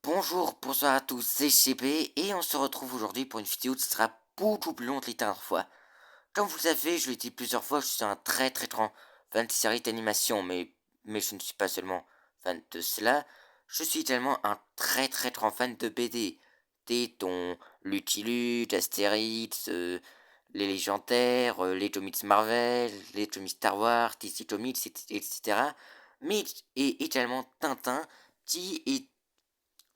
Bonjour à tous, c'est CP et on se retrouve aujourd'hui pour une vidéo qui sera beaucoup plus longue que les dernières fois. Comme vous le savez, je l'ai dit plusieurs fois, je suis un très grand fan de séries d'animation, mais je ne suis pas seulement fan de cela, je suis également un très grand fan de BD. Des dont Lucky Luke, Astérix, les légendaires, les comics Marvel, les comics Star Wars, DC Comics, etc. Mais et également Tintin, qui est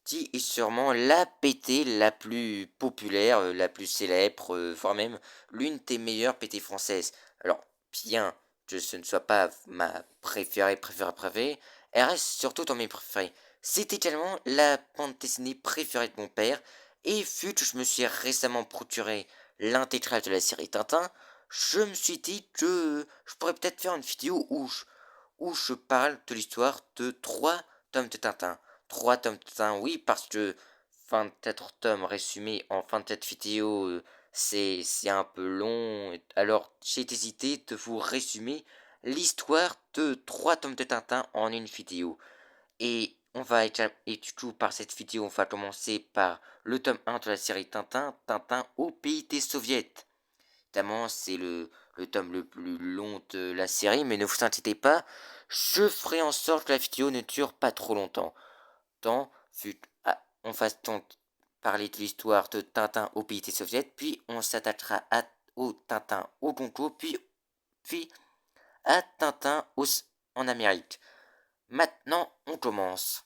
qui est sûrement la PT la plus populaire, la plus célèbre, voire même l'une des meilleures PT françaises. Alors, bien que ce ne soit pas ma préférée, elle reste surtout dans mes préférés. C'est également la bande dessinée préférée de mon père, et vu que je me suis récemment procuré l'intégrale de la série Tintin, je me suis dit que je pourrais peut-être faire une vidéo où je parle de l'histoire de 3 tomes de Tintin. 3 tomes de Tintin, oui, parce que 24 tomes résumés en fin de cette vidéo, c'est un peu long. Alors, j'ai hésité de vous résumer l'histoire de 3 tomes de Tintin en une vidéo. Et du coup, par cette vidéo, on va commencer par le tome 1 de la série Tintin, Tintin au pays des soviets. Évidemment, c'est le tome le plus long de la série, mais ne vous inquiétez pas, je ferai en sorte que la vidéo ne dure pas trop longtemps. On va donc parler de l'histoire de Tintin au pays des soviets, puis on s'attachera au Tintin au Congo, puis à en Amérique. Maintenant, on commence.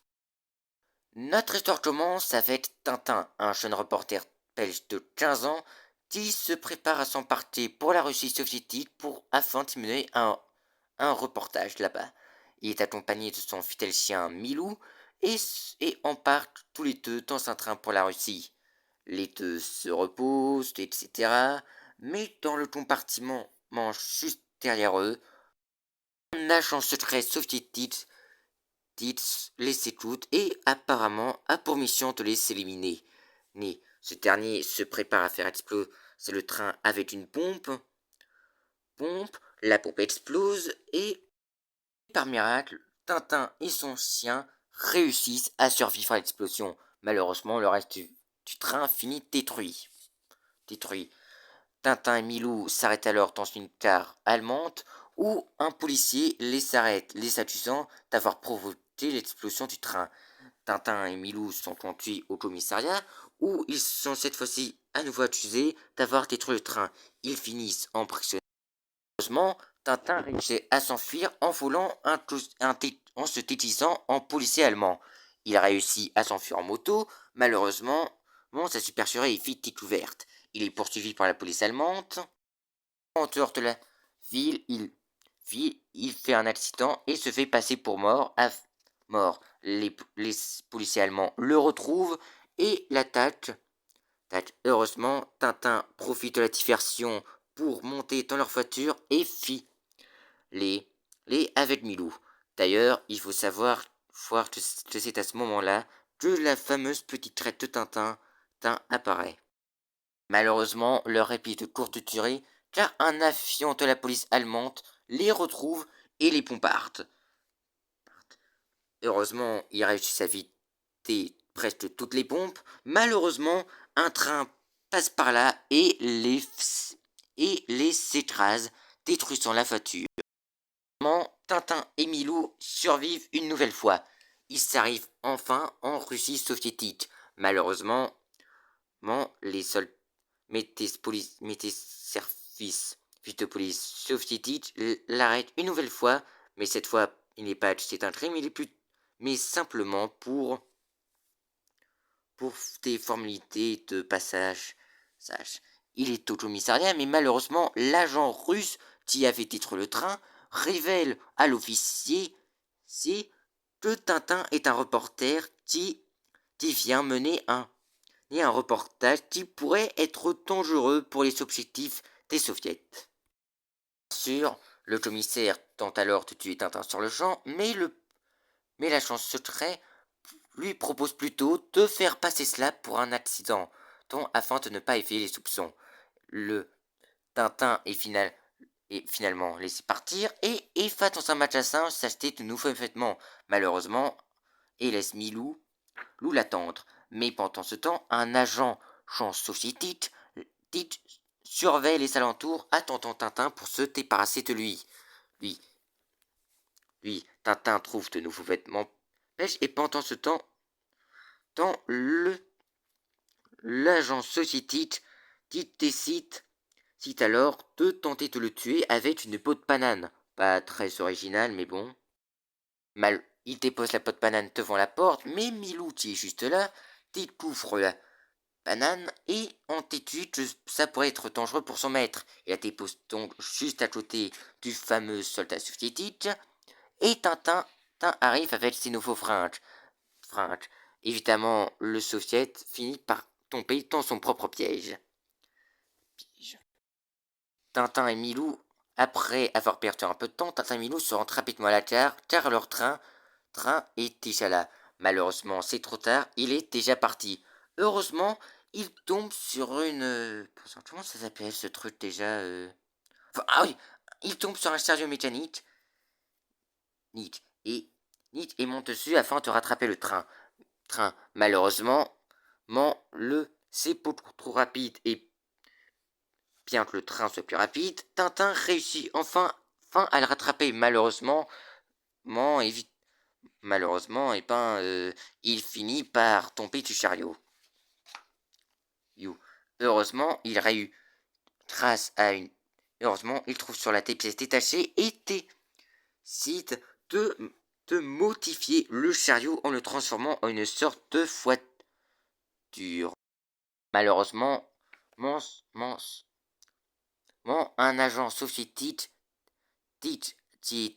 Notre histoire commence avec Tintin, un jeune reporter belge de 15 ans qui se prépare à s'embarquer pour la Russie soviétique afin d'y mener un reportage là-bas. Il est accompagné de son fidèle chien Milou et, en partent tous les deux dans un train pour la Russie. Les deux se reposent, etc. Mais dans le compartiment juste derrière eux, un agent secret soviétique les écoute et apparemment a pour mission de les éliminer. Ce dernier se prépare à faire exploser le train avec une pompe, la pompe explose et, par miracle, Tintin et son chien réussissent à survivre à l'explosion. Malheureusement, le reste du train finit détruit. Tintin et Milou s'arrêtent alors dans une gare allemande où un policier les arrête, les accusant d'avoir provoqué l'explosion du train. Tintin et Milou sont conduits au commissariat où ils sont cette fois-ci à nouveau accusés d'avoir détruit le train. Ils finissent emprisonnés. Heureusement, Tintin réussit à s'enfuir en volant en se déguisant en policier allemand. Il réussit à s'enfuir en moto. Malheureusement, sa supercherie est vite découverte. Il est poursuivi par la police allemande. En dehors de la ville, il fait un accident et se fait passer pour mort. Les policiers allemands le retrouvent et l'attaquent. Heureusement, Tintin profite de la diversion pour monter dans leur voiture et les, avec Milou. D'ailleurs, il faut voir que c'est à ce moment-là que la fameuse petite traite de Tintin apparaît. Malheureusement, leur répit de courte durée, car un avion de la police allemande les retrouve et les bombarde. Heureusement, ils réussissent à éviter presque toutes les bombes. Malheureusement, un train passe par là et les écrase, détruisant la voiture. Tintin et Milou survivent une nouvelle fois. Ils arrivent enfin en Russie soviétique. Malheureusement, les soldats services de police soviétique l'arrête une nouvelle fois, mais cette fois, il n'est pas acheté un crime, mais simplement pour des formalités de passage. Il est au commissariat, mais malheureusement, l'agent russe qui avait détruit le train révèle à l'officier que Tintin est un reporter qui vient mener un reportage qui pourrait être dangereux pour les objectifs des soviets. Bien sûr, le commissaire tente alors de tuer Tintin sur le champ, mais l'agent secret lui propose plutôt de faire passer cela pour un accident, afin de ne pas éveiller les soupçons. Le Tintin est finalement laissé partir et va dans un magasin s'acheter de nouveaux vêtements, malheureusement, et laisse Milou Milou l'attendre. Mais pendant ce temps, un agent société surveille les alentours, attendant Tintin pour se débarrasser de lui. Lui, Tintin trouve de nouveaux vêtements pêche et pendant ce temps, l'agent société décide alors de tenter de le tuer avec une peau de banane. Pas très original, mais bon. Il dépose la peau de banane devant la porte, mais Milou, qui est juste là, découvre la banane et en déduit que ça pourrait être dangereux pour son maître. Il la dépose donc juste à côté du fameux soldat soviétique et Tintin arrive avec ses nouveaux fringues. Évidemment, le soviet finit par tomber dans son propre piège. Tintin et Milou, après avoir perdu un peu de temps, Tintin et Milou se rendent rapidement à la gare, car leur train est déjà là. Malheureusement, c'est trop tard, il est déjà parti. Heureusement, il tombe sur une... Comment ça s'appelle ce truc déjà ah oui, il tombe sur un chariot mécanique. Et monte dessus afin de rattraper le train. Malheureusement, c'est beaucoup trop rapide et bien que le train soit plus rapide, Tintin réussit enfin à le rattraper. Malheureusement, il finit par tomber du chariot. Heureusement, il trouve sur la tête pièce détachée et décide de modifier le chariot en le transformant en une sorte de voiture. Malheureusement, un agent soviétique qui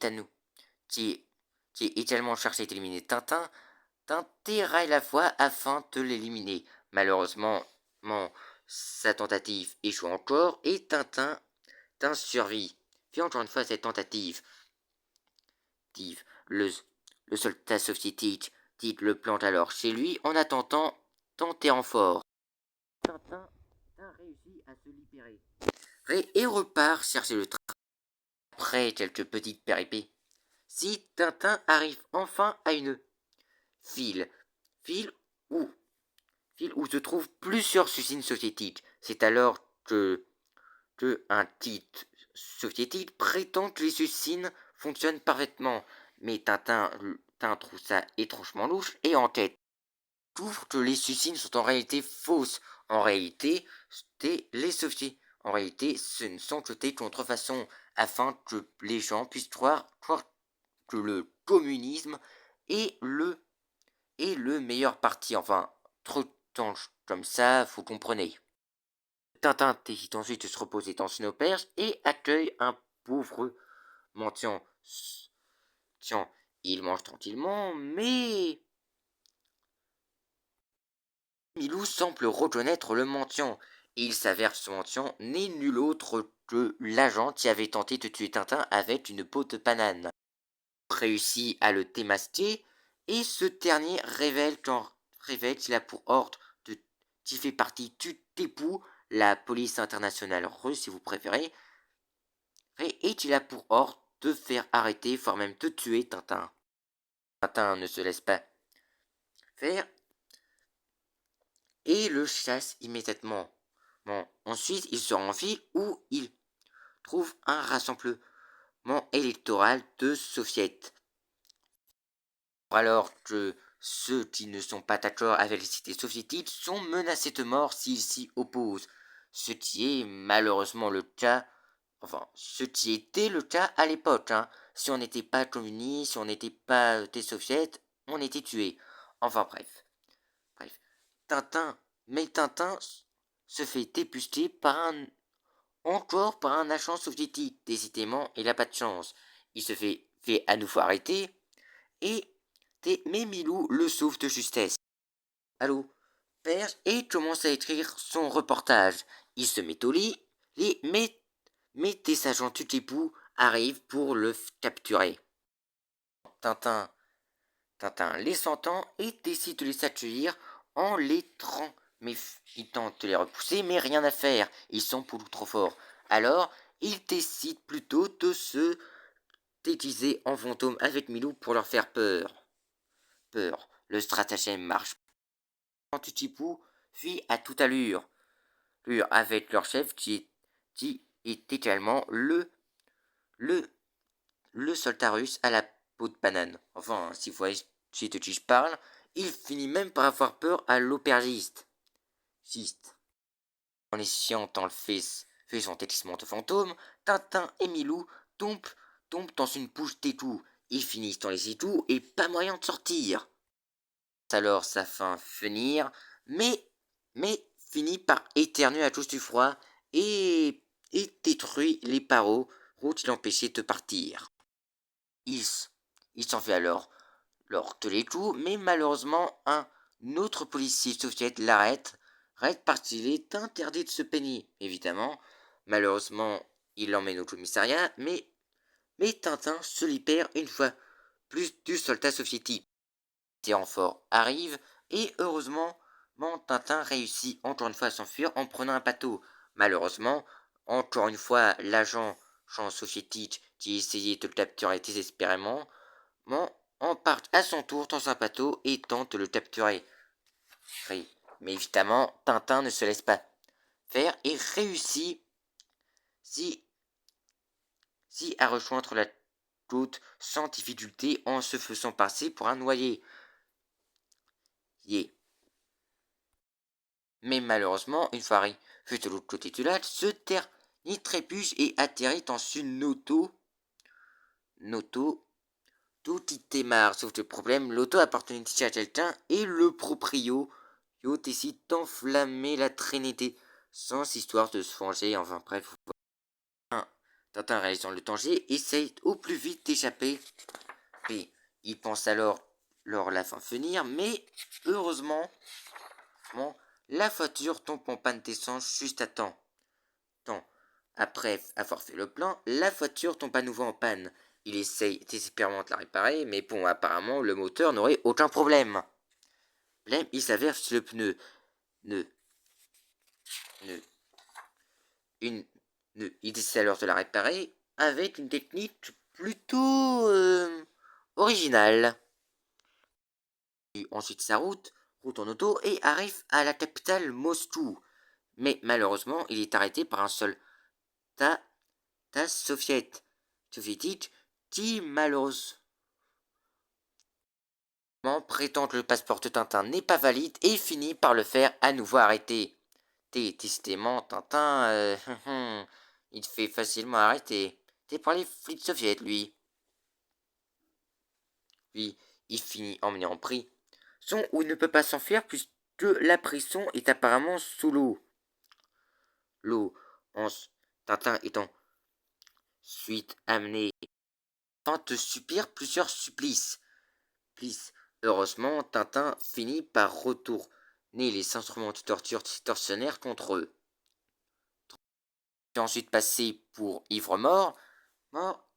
est également chargé d'éliminer Tintin déraille la voie afin de l'éliminer. Malheureusement, sa tentative échoue encore et Tintin survit. Puis encore une fois cette tentative. Le soldat soviétique le plante alors chez lui en attendant tenter renfort. Tintin réussit à se libérer et repart chercher le train. Après quelques petites péripéties, Tintin arrive enfin à une ville où se trouvent plusieurs usines soviétiques. C'est alors que un titre soviétique prétend que les usines fonctionnent parfaitement. Mais Tintin trouve ça étrangement louche et enquête. Découvre que les usines sont en réalité fausses. En réalité, ce ne sont que des contrefaçons afin que les gens puissent croire que le communisme est le meilleur parti. Enfin, trop de temps comme ça, vous comprenez. Tintin décide ensuite de se reposer dans une auberge et accueille un pauvre mendiant. Tiens, il mange tranquillement, mais Milou semble reconnaître le mendiant. Et il s'avère que ce mendiant n'est nul autre que l'agent qui avait tenté de tuer Tintin avec une peau de banane. Réussit à le démasquer et ce dernier révèle qu'il a pour ordre qui fait partie du TEPU, la police internationale russe si vous préférez, et qu'il a pour ordre de faire arrêter, voire même de tuer Tintin. Tintin ne se laisse pas faire et le chasse immédiatement. Ensuite, il se rend en ville où il trouve un rassemblement électoral de soviets. Alors que ceux qui ne sont pas d'accord avec les cités soviétiques sont menacés de mort s'ils s'y opposent, ce qui est malheureusement le cas, ce qui était le cas à l'époque. Si on n'était pas communiste, si on n'était pas des soviets, on était tué. Enfin bref. Tintin se fait débusquer encore par un agent soviétique. Décidément, il n'a pas de chance. Il se fait à nouveau arrêter mais Milou le sauve de justesse. Allô, père, et commence à écrire son reportage. Il se met au lit, mais des agents tutipou arrivent pour le capturer. Tintin les entend et décide de les accueillir en les trant. Mais il tente de les repousser, mais rien à faire. Ils sont beaucoup trop forts. Alors, il décide plutôt de se déguiser en fantôme avec Milou pour leur faire peur. Le stratagème marche Tutipu fuit à toute allure, avec leur chef qui est également le, le soldat russe à la peau de banane. Enfin, si vous voyez de qui je parle, il finit même par avoir peur à l'aubergiste. En essuyantant fait son télescope de fantôme, Tintin et Milou tombent, tombent dans une bouche d'égout. Ils finissent dans les égouts et pas moyen de sortir. Alors sa fin finir, mais finit par éternuer à cause du froid et détruit les barreaux qui l'empêchaient de partir. Il, il s'en fait alors lors de l'égout, mais malheureusement un autre policier soviétique l'arrête parce qu'il est interdit de se peigner. Évidemment, malheureusement, il l'emmène au commissariat, mais Tintin se libère une fois plus du soldat soviétique. Des renforts arrivent et heureusement, Tintin réussit encore une fois à s'enfuir en prenant un bateau. Malheureusement, encore une fois, l'agent soviétique qui essayait de le capturer désespérément embarque à son tour dans un bateau et tente de le capturer. Oui, mais évidemment, Tintin ne se laisse pas faire et réussit à rejoindre la côte sans difficulté en se faisant passer pour un noyé. Mais malheureusement, une fois arrivé de l'autre côté du lac, se ternit trébuche et atterrit dans une auto. Tout y démarre, sauf le problème, l'auto appartenait à quelqu'un et le proprio décide d'enflammer la Trinité sans histoire de se venger. Enfin bref, Tintin réalisant le danger essaye au plus vite d'échapper. Puis il pense alors la fin venir, mais heureusement, la voiture tombe en panne d'essence juste à temps. Après avoir fait le plein, la voiture tombe à nouveau en panne. Il essaye désespérément de la réparer, mais bon, apparemment, le moteur n'aurait aucun problème. Il s'avère que le pneu il décide alors de la réparer avec une technique plutôt originale. Ensuite sa route en auto et arrive à la capitale Moscou. Mais malheureusement, il est arrêté par un soldat soviétique qui malheureusement prétend que le passeport de Tintin n'est pas valide et finit par le faire à nouveau arrêter. Décidément, Tintin, il fait facilement arrêter. C'est pour les flics soviétiques, lui. Puis, il finit emmené en prison où il ne peut pas s'enfuir puisque la prison est apparemment sous l'eau. Tintin étant ensuite amené afin de subir plusieurs supplices. Heureusement, Tintin finit par retourner les instruments de torture tortionnaires contre eux. Il est ensuite passé pour ivre-mort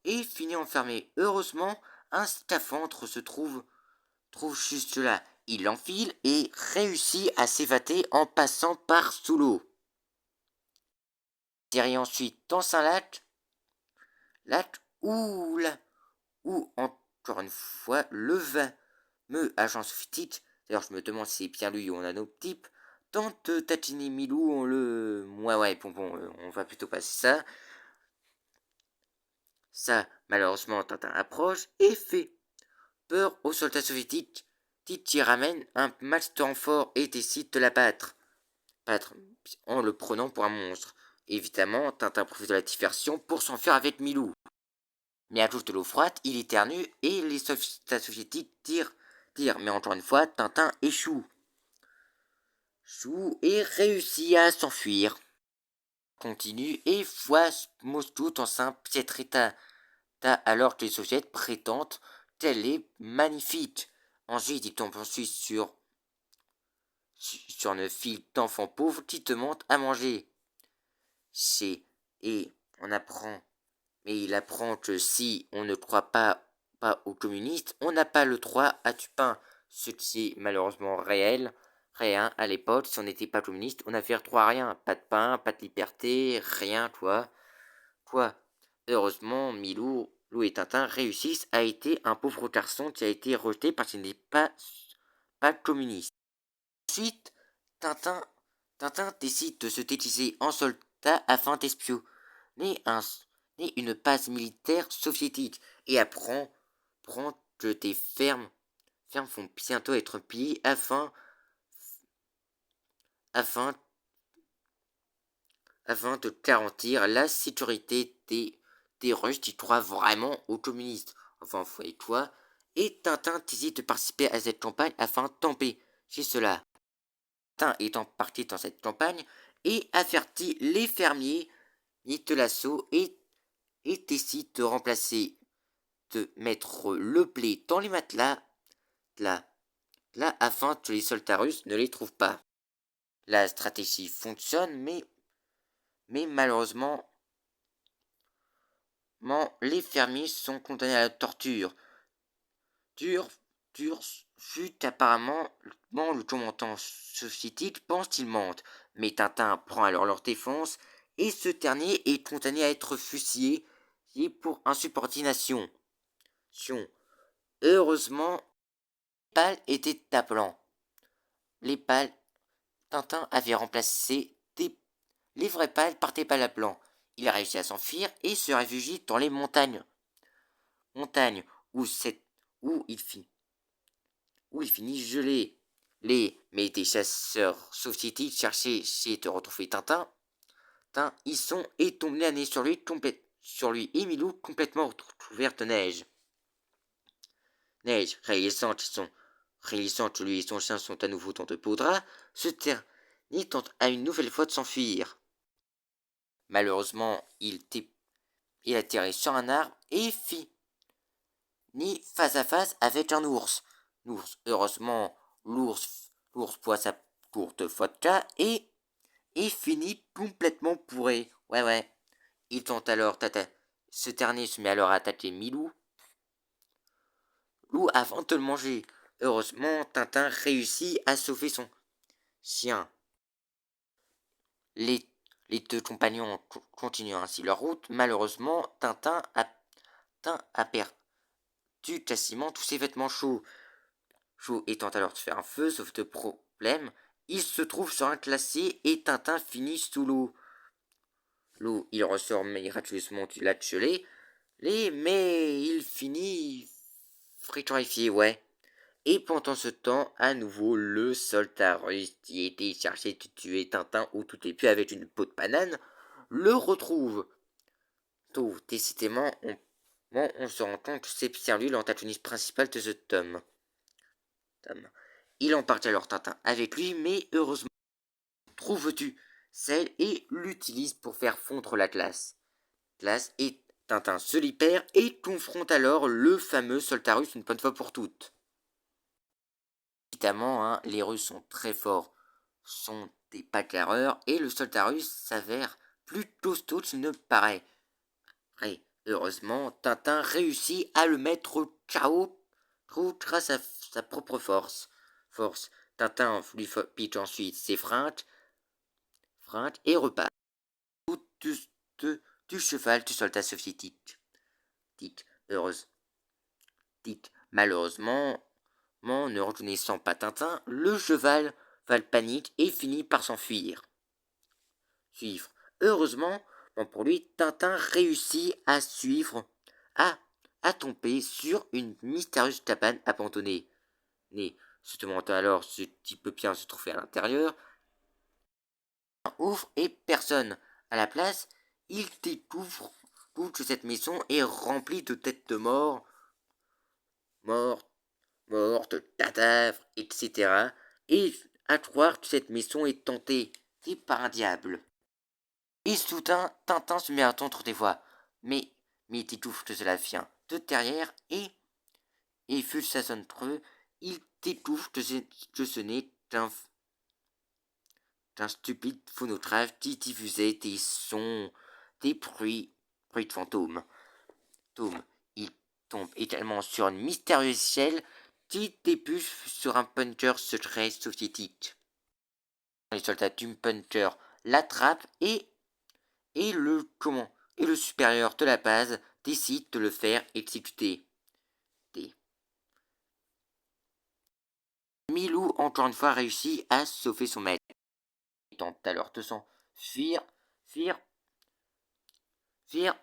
et finit enfermé. Heureusement, un scaphandre se trouve juste là. Il l'enfile et réussit à s'évader en passant par sous l'eau. Il atterrit ensuite dans un lac où encore une fois, le fameux agent soviétique, d'ailleurs je me demande si c'est bien lui ou un autre type, tente de tatiner Milou, on va plutôt passer ça. Ça, malheureusement, Tintin approche et fait peur aux soldats soviétiques qui ramène un max de renfort et décide de la battre en le prenant pour un monstre. Évidemment, Tintin profite de la diversion pour s'enfuir avec Milou. Mais à cause de l'eau froide, il éternue et les soldats soviétiques tirent. Mais encore une fois, Tintin échoue. Et réussit à s'enfuir. Continue et voit Moscou dans un piètre état. Alors que les soviétiques prétendent qu'elle est magnifique. Ensuite, il tombe ensuite sur une fille d'enfants pauvres qui demande à manger. Et on apprend mais il apprend que si on ne croit pas aux communistes, on n'a pas le droit à du pain. Ce qui est malheureusement réel à l'époque. Si on n'était pas communiste, on n'avait le droit à rien. Pas de pain, pas de liberté, rien, quoi. Heureusement, Lou et Tintin réussissent à être un pauvre garçon qui a été rejeté parce qu'il n'est pas communiste. Ensuite, Tintin, Tintin décide de se déguiser en soldat afin d'espionner une base militaire soviétique et apprend que des fermes vont bientôt être pillées afin de garantir la sécurité des Russes qui croient vraiment aux communistes. Enfin, et toi. Et Tintin décide de participer à cette campagne afin d'empêcher cela. Tintin étant parti dans cette campagne et avertit les fermiers de l'assaut et décide de mettre le blé dans les matelas là afin que les soldats russes ne les trouvent pas. La stratégie fonctionne, mais malheureusement, les fermiers sont condamnés à la torture. Dur fut apparemment le commandant soviétique pense qu'il mente, mais Tintin prend alors leur défense et ce dernier est condamné à être fusillé pour insubordination. Heureusement, les pales étaient à blanc. Les pales, Tintin avait remplacé les vraies pales par des pales à blanc. Il a réussi à s'enfuir et se réfugie dans les montagnes. Montagnes où, où il finit gelé. Mais des chasseurs soviétiques cherchaient de retrouver Tintin. Ils sont et tombent l'année sur lui et Milou complètement recouvert de neige. Réalisant que lui et son chien sont à nouveau dans de beaux draps, ce dernier tente à une nouvelle fois de s'enfuir. Malheureusement, il atterrit sur un arbre et finit face à face avec un ours. Heureusement, l'ours boit sa courte vodka et finit complètement bourré. Ouais. Il tente alors ce dernier se met alors à attaquer Milou avant de le manger. Heureusement, Tintin réussit à sauver son chien. Les deux compagnons continuent ainsi leur route. Malheureusement, Tintin a perdu quasiment tous ses vêtements chauds. Et tente alors de faire un feu, sauf de problème. Il se trouve sur un glacier et Tintin finit sous l'eau. Il ressort miraculeusement du lac gelé, mais il finit frigorifié, ouais. Et pendant ce temps, à nouveau, le soldat russe qui était chargé de tuer Tintin au tout début avec une peau de banane, le retrouve. Décidément, on se rend compte que c'est bien lui l'antagoniste principal de ce tome. Il embarque alors Tintin avec lui, mais heureusement, trouve-tu celle et l'utilise pour faire fondre la glace. Et Tintin se libère et confronte alors le fameux soldat russe une bonne fois pour toutes. Évidemment, les Russes sont très forts, sont des bagarreurs et le soldat russe s'avère plus costaud qu'il ne paraît. Heureusement, Tintin réussit à le mettre KO grâce à sa propre force. Tintin lui pique ensuite ses fringues et repart. Du cheval du soldat soviétique. Malheureusement, ne reconnaissant pas Tintin, le cheval panique et finit par s'enfuir. Heureusement, pour lui, Tintin réussit à à tomber sur une mystérieuse cabane abandonnée. Se demandant alors ce qui peut bien se trouver à l'intérieur, ouvre et personne. À la place, il découvre que cette maison est remplie de têtes de morts, de cadavres, etc. Et à croire que cette maison est tentée par un diable. Et soudain, Tintin se met à entendre des voix. Mais il découvre que cela vient de derrière et vu sa zone creux, il découvre que ce n'est qu'un stupide phonographe qui diffusait des sons, des bruits de fantômes. Il tombe également sur une mystérieuse échelle qui débouche sur un bunker secret soviétique. Les soldats du bunker l'attrapent et le supérieur de la base décide de le faire exécuter. Milou, encore une fois, réussit à sauver son maître. Il tente alors de s'enfuir, fuir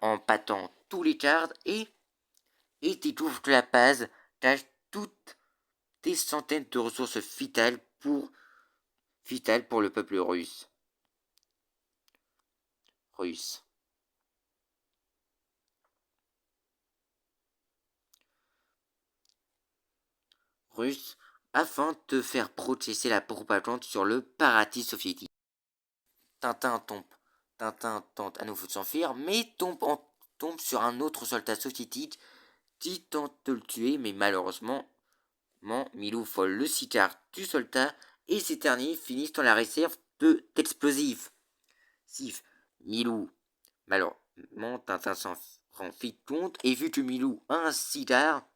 en battant tous les cartes et découvre que la base cache toutes des centaines de ressources vitales pour le peuple russe. Afin de faire progresser la propagande sur le paradis soviétique. Tintin tombe. Tintin tente à nouveau de s'enfuir, mais tombe sur un autre soldat soviétique qui tente de le tuer, mais malheureusement, Milou vole le cigare du soldat et ces derniers finissent dans la réserve d'explosifs. Milou, malheureusement, Tintin s'en rend vite compte et vu que Milou a un cigare,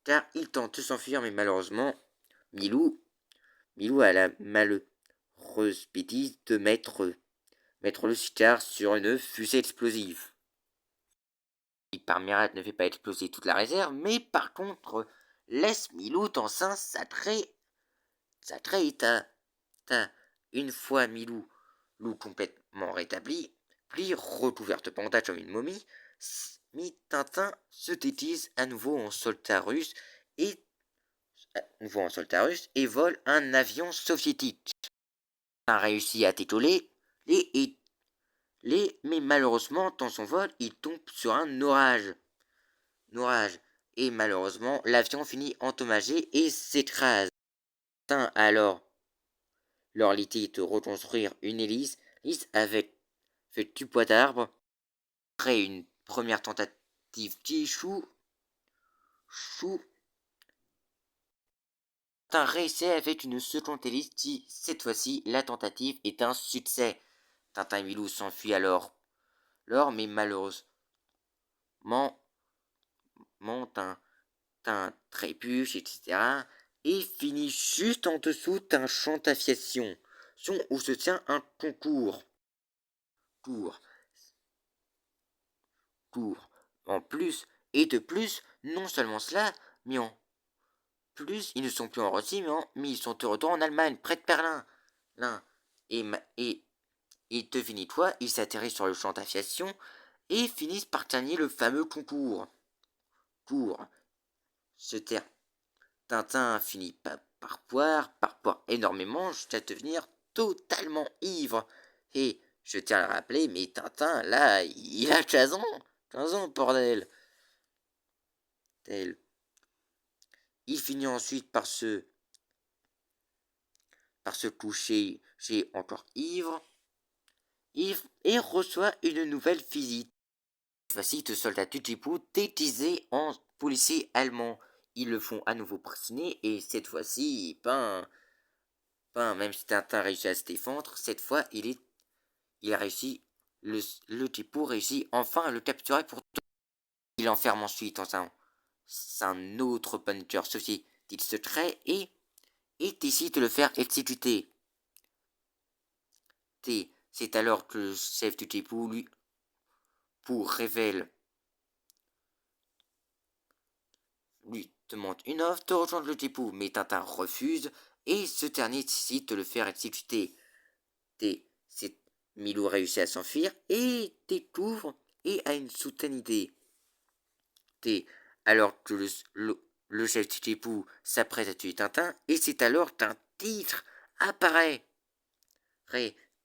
car il tente de s'enfuir, mais malheureusement, Milou a la malheureuse bêtise de mettre le cigare sur une fusée explosive. Il par miracle ne fait pas exploser toute la réserve, mais par contre laisse Milou dans un sacré état. Une fois Milou complètement rétabli, puis recouvert de bandages comme une momie, Tintin se déguise à nouveau en soldat russe et vole un avion soviétique. Tintin réussit à décoller mais malheureusement dans son vol il tombe sur un orage. Et malheureusement l'avion finit endommagé et s'écrase. Tintin alors leur l'idée de reconstruire une hélice avec du bois d'arbre. Après une première tentative qui échoue, Tintin réussit avec une seconde hélice qui, cette fois-ci, la tentative est un succès. Tintin et Milou s'enfuient alors, mais malheureusement, Tintin trébuche, etc. et finit juste en dessous d'un champ d'aviation où se tient un concours. En plus, et de plus, non seulement cela, mais en plus, ils ne sont plus en Russie, mais ils sont de retour en Allemagne, près de Berlin. Et devinez-toi, ils s'atterrissent sur le champ d'aviation et finissent par gagner le fameux concours. Se taire. Tintin finit par boire énormément jusqu'à devenir totalement ivre. Et je tiens à le rappeler, mais Tintin, là, il a 15 ans. 15 ans, bordel. Il finit ensuite par se coucher chez encore ivre et reçoit une nouvelle visite. Cette fois-ci, de soldats du Djibou déguisés en policiers allemands. Ils le font à nouveau prisonnier et cette fois-ci, même si Tintin réussit à se défendre, cette fois il a réussi, le Djibou réussit enfin à le capturer pour tout. Il enferme ensuite dans un autre bunker soviétique secret et décide de le faire exécuter. C'est alors que le chef du Djibou lui demande une offre de rejoindre le Djibou, mais Tintin refuse et ce dernier décide de le faire exécuter. Milou réussit à s'enfuir et découvre et a une soudaine idée. Alors que le chef du Djibou s'apprête à tuer Tintin et c'est alors qu'un titre apparaît.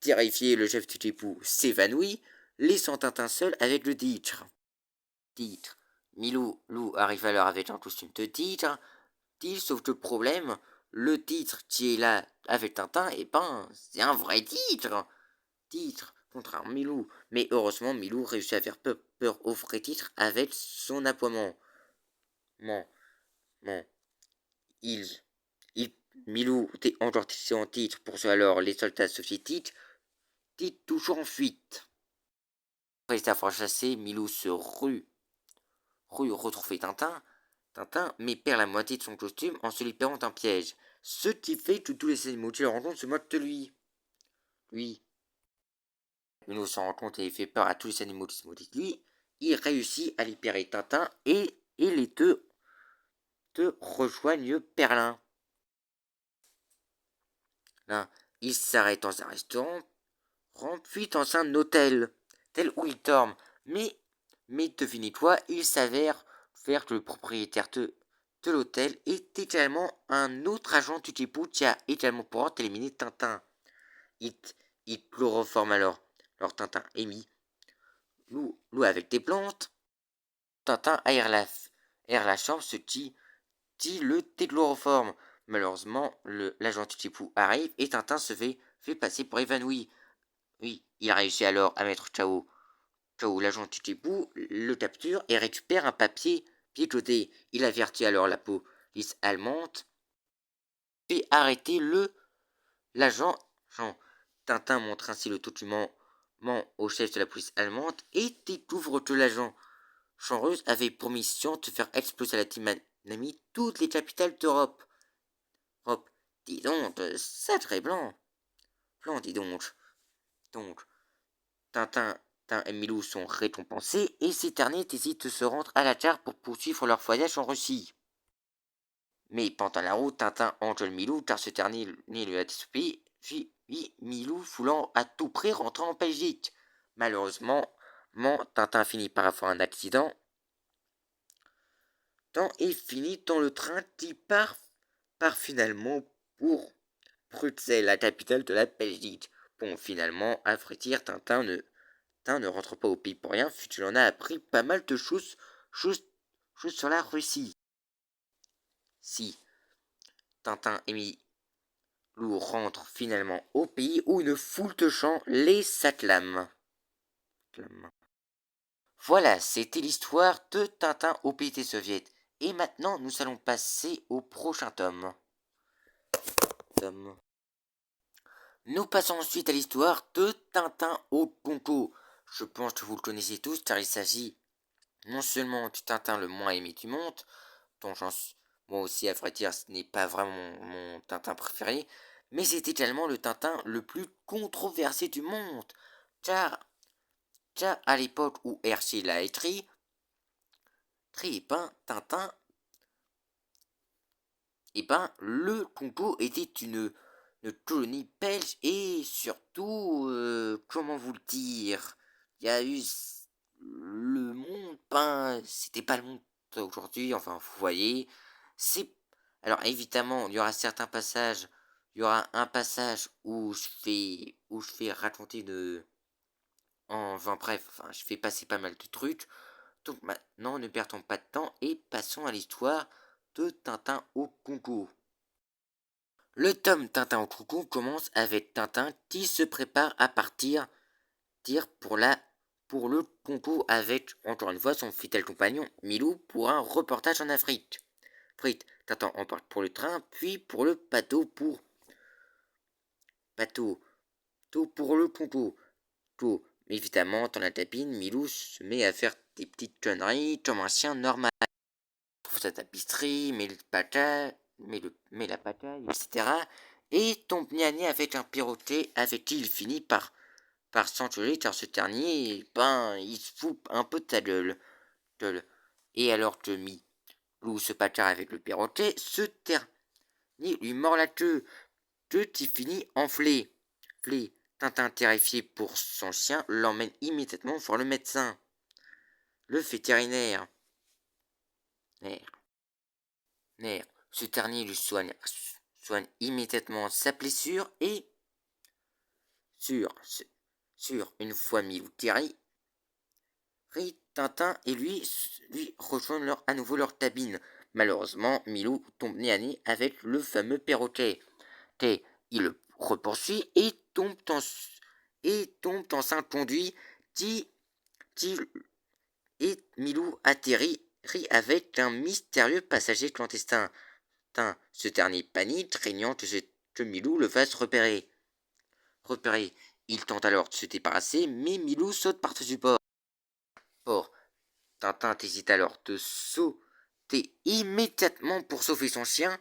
Terrifié, le chef du Djibou s'évanouit, laissant Tintin seul avec le titre. Milou arrive alors avec un costume de titre, sauf que le problème, le titre qui est là avec Tintin, c'est un vrai titre. Contre un Milou. Mais heureusement, Milou réussit à faire peur au vrai titre avec son aboiement. Milou était encore en titre pour ce alors les soldats soviétiques, toujours en fuite. Après avoir chassé, Milou se retrouver Tintin, mais perd la moitié de son costume en se libérant d'un piège. Ce qui fait que tous les animaux qui le rencontrent se moquent de lui. Milou s'en rend compte et fait peur à tous les animaux qui se moquent de lui. Il réussit à libérer Tintin et les deux rejoignent Berlin. Là, il s'arrête dans un restaurant, puis dans un hôtel, tel où il dorment. Mais devinez-toi, il s'avère faire que le propriétaire de l'hôtel est également un autre agent du Djibouti qui a également pour ordre d'éliminer Tintin. Il, il chloroforme alors Tintin est mis Lou avec des plantes. Tintin aère la chambre, ce qui le déchloroforme. Malheureusement, l'agent Tchipou arrive et Tintin fait passer pour évanoui. Oui, il a réussi alors à mettre Chao, l'agent Tchipou, le capture et récupère un papier piétoté. Il avertit alors la police allemande et arrêter l'agent. Tintin montre ainsi le document au chef de la police allemande et découvre que l'agent Chanreuse avait pour mission de faire exploser la dynamite toutes les capitales d'Europe. Dis donc, sacré blanc, dis donc. Donc, Tintin et Milou sont récompensés et ces derniers décident de se rendre à la gare pour poursuivre leur voyage en Russie. Mais pendant la route, Tintin engueule Milou car ce dernier lui a désoupé, puis Milou voulant à tout prix rentrer en Belgique. Malheureusement, Tintin finit par avoir un accident et finit dans le train qui part finalement pour Bruxelles, la capitale de la Belgique. Bon, finalement, à vrai dire, Tintin ne rentre pas au pays pour rien, puisqu'il en a appris pas mal de choses sur la Russie. Si Tintin et Milou rentrent finalement au pays où une foule de gens les acclame. Voilà, c'était l'histoire de Tintin au pays des soviets. Et maintenant, nous allons passer au prochain tome. Nous passons ensuite à l'histoire de Tintin au Congo. Je pense que vous le connaissez tous car il s'agit non seulement du Tintin le moins aimé du monde, dont moi aussi à vrai dire ce n'est pas vraiment mon Tintin préféré, mais c'est également le Tintin le plus controversé du monde. Car à l'époque où Hergé l'a écrit, Tintin, le Congo était une colonie belge et surtout, comment vous le dire, il y a eu le monde, c'était pas le monde aujourd'hui, enfin vous voyez, c'est, alors évidemment il y aura certains passages, il y aura un passage où je fais raconter enfin je fais passer pas mal de trucs, donc maintenant ne perdons pas de temps et passons à l'histoire de Tintin au Congo. Le tome Tintin au Congo commence avec Tintin qui se prépare à partir pour le Congo avec, encore une fois, son fidèle compagnon Milou pour un reportage en Afrique. Tintin embarque pour le train, puis pour le bateau pour le Congo. Évidemment, dans la cabine, Milou se met à faire des petites conneries comme un chien normal. Il trouve sa tapisserie, met la pataille, etc. Et tombe nez à nez avec un perroquet avec qui il finit par s'engueuler car ce dernier, il se fout un peu de sa gueule. Et alors que Milou se bagarre avec le perroquet, ce dernier lui mord la queue qui finit enflé. Tintin, terrifié pour son chien, l'emmène immédiatement voir le médecin, le vétérinaire. Ce dernier lui soigne immédiatement sa blessure et sur une fois Milou guéri, Tintin et lui rejoignent à nouveau leur cabine. Malheureusement, Milou tombe nez à nez avec le fameux perroquet. Il le repoursuit et tombe dans un conduit qui et Milou atterrit avec un mystérieux passager clandestin. Ce dernier panique, craignant que Milou le fasse repérer. Il tente alors de se débarrasser, mais Milou saute par-dessus bord. Tintin hésite alors de sauter immédiatement pour sauver son chien.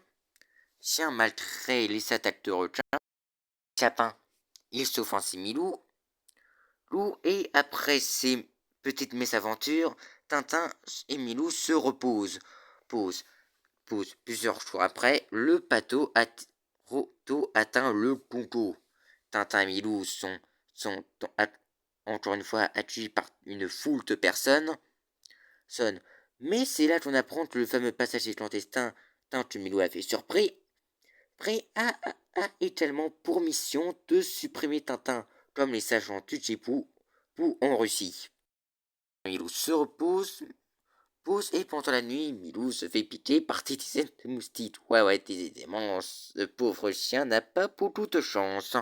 Malgré les attaques de requins, Chapin, il sauve ainsi Milou. Et après ces petites mésaventures, Tintin et Milou se reposent. Plusieurs jours après, le bateau Roto atteint le Congo. Tintin et Milou sont encore une fois accueillis par une foule de personnes. Mais c'est là qu'on apprend que le fameux passager clandestin, tant que Milou avait surpris, a également pour mission de supprimer Tintin, comme les agents Tchétchépou en Russie. Milou se repose, et pendant la nuit, Milou se fait piquer par des dizaines de moustiques. Ouais, décidément, ce pauvre chien n'a pas beaucoup de chance.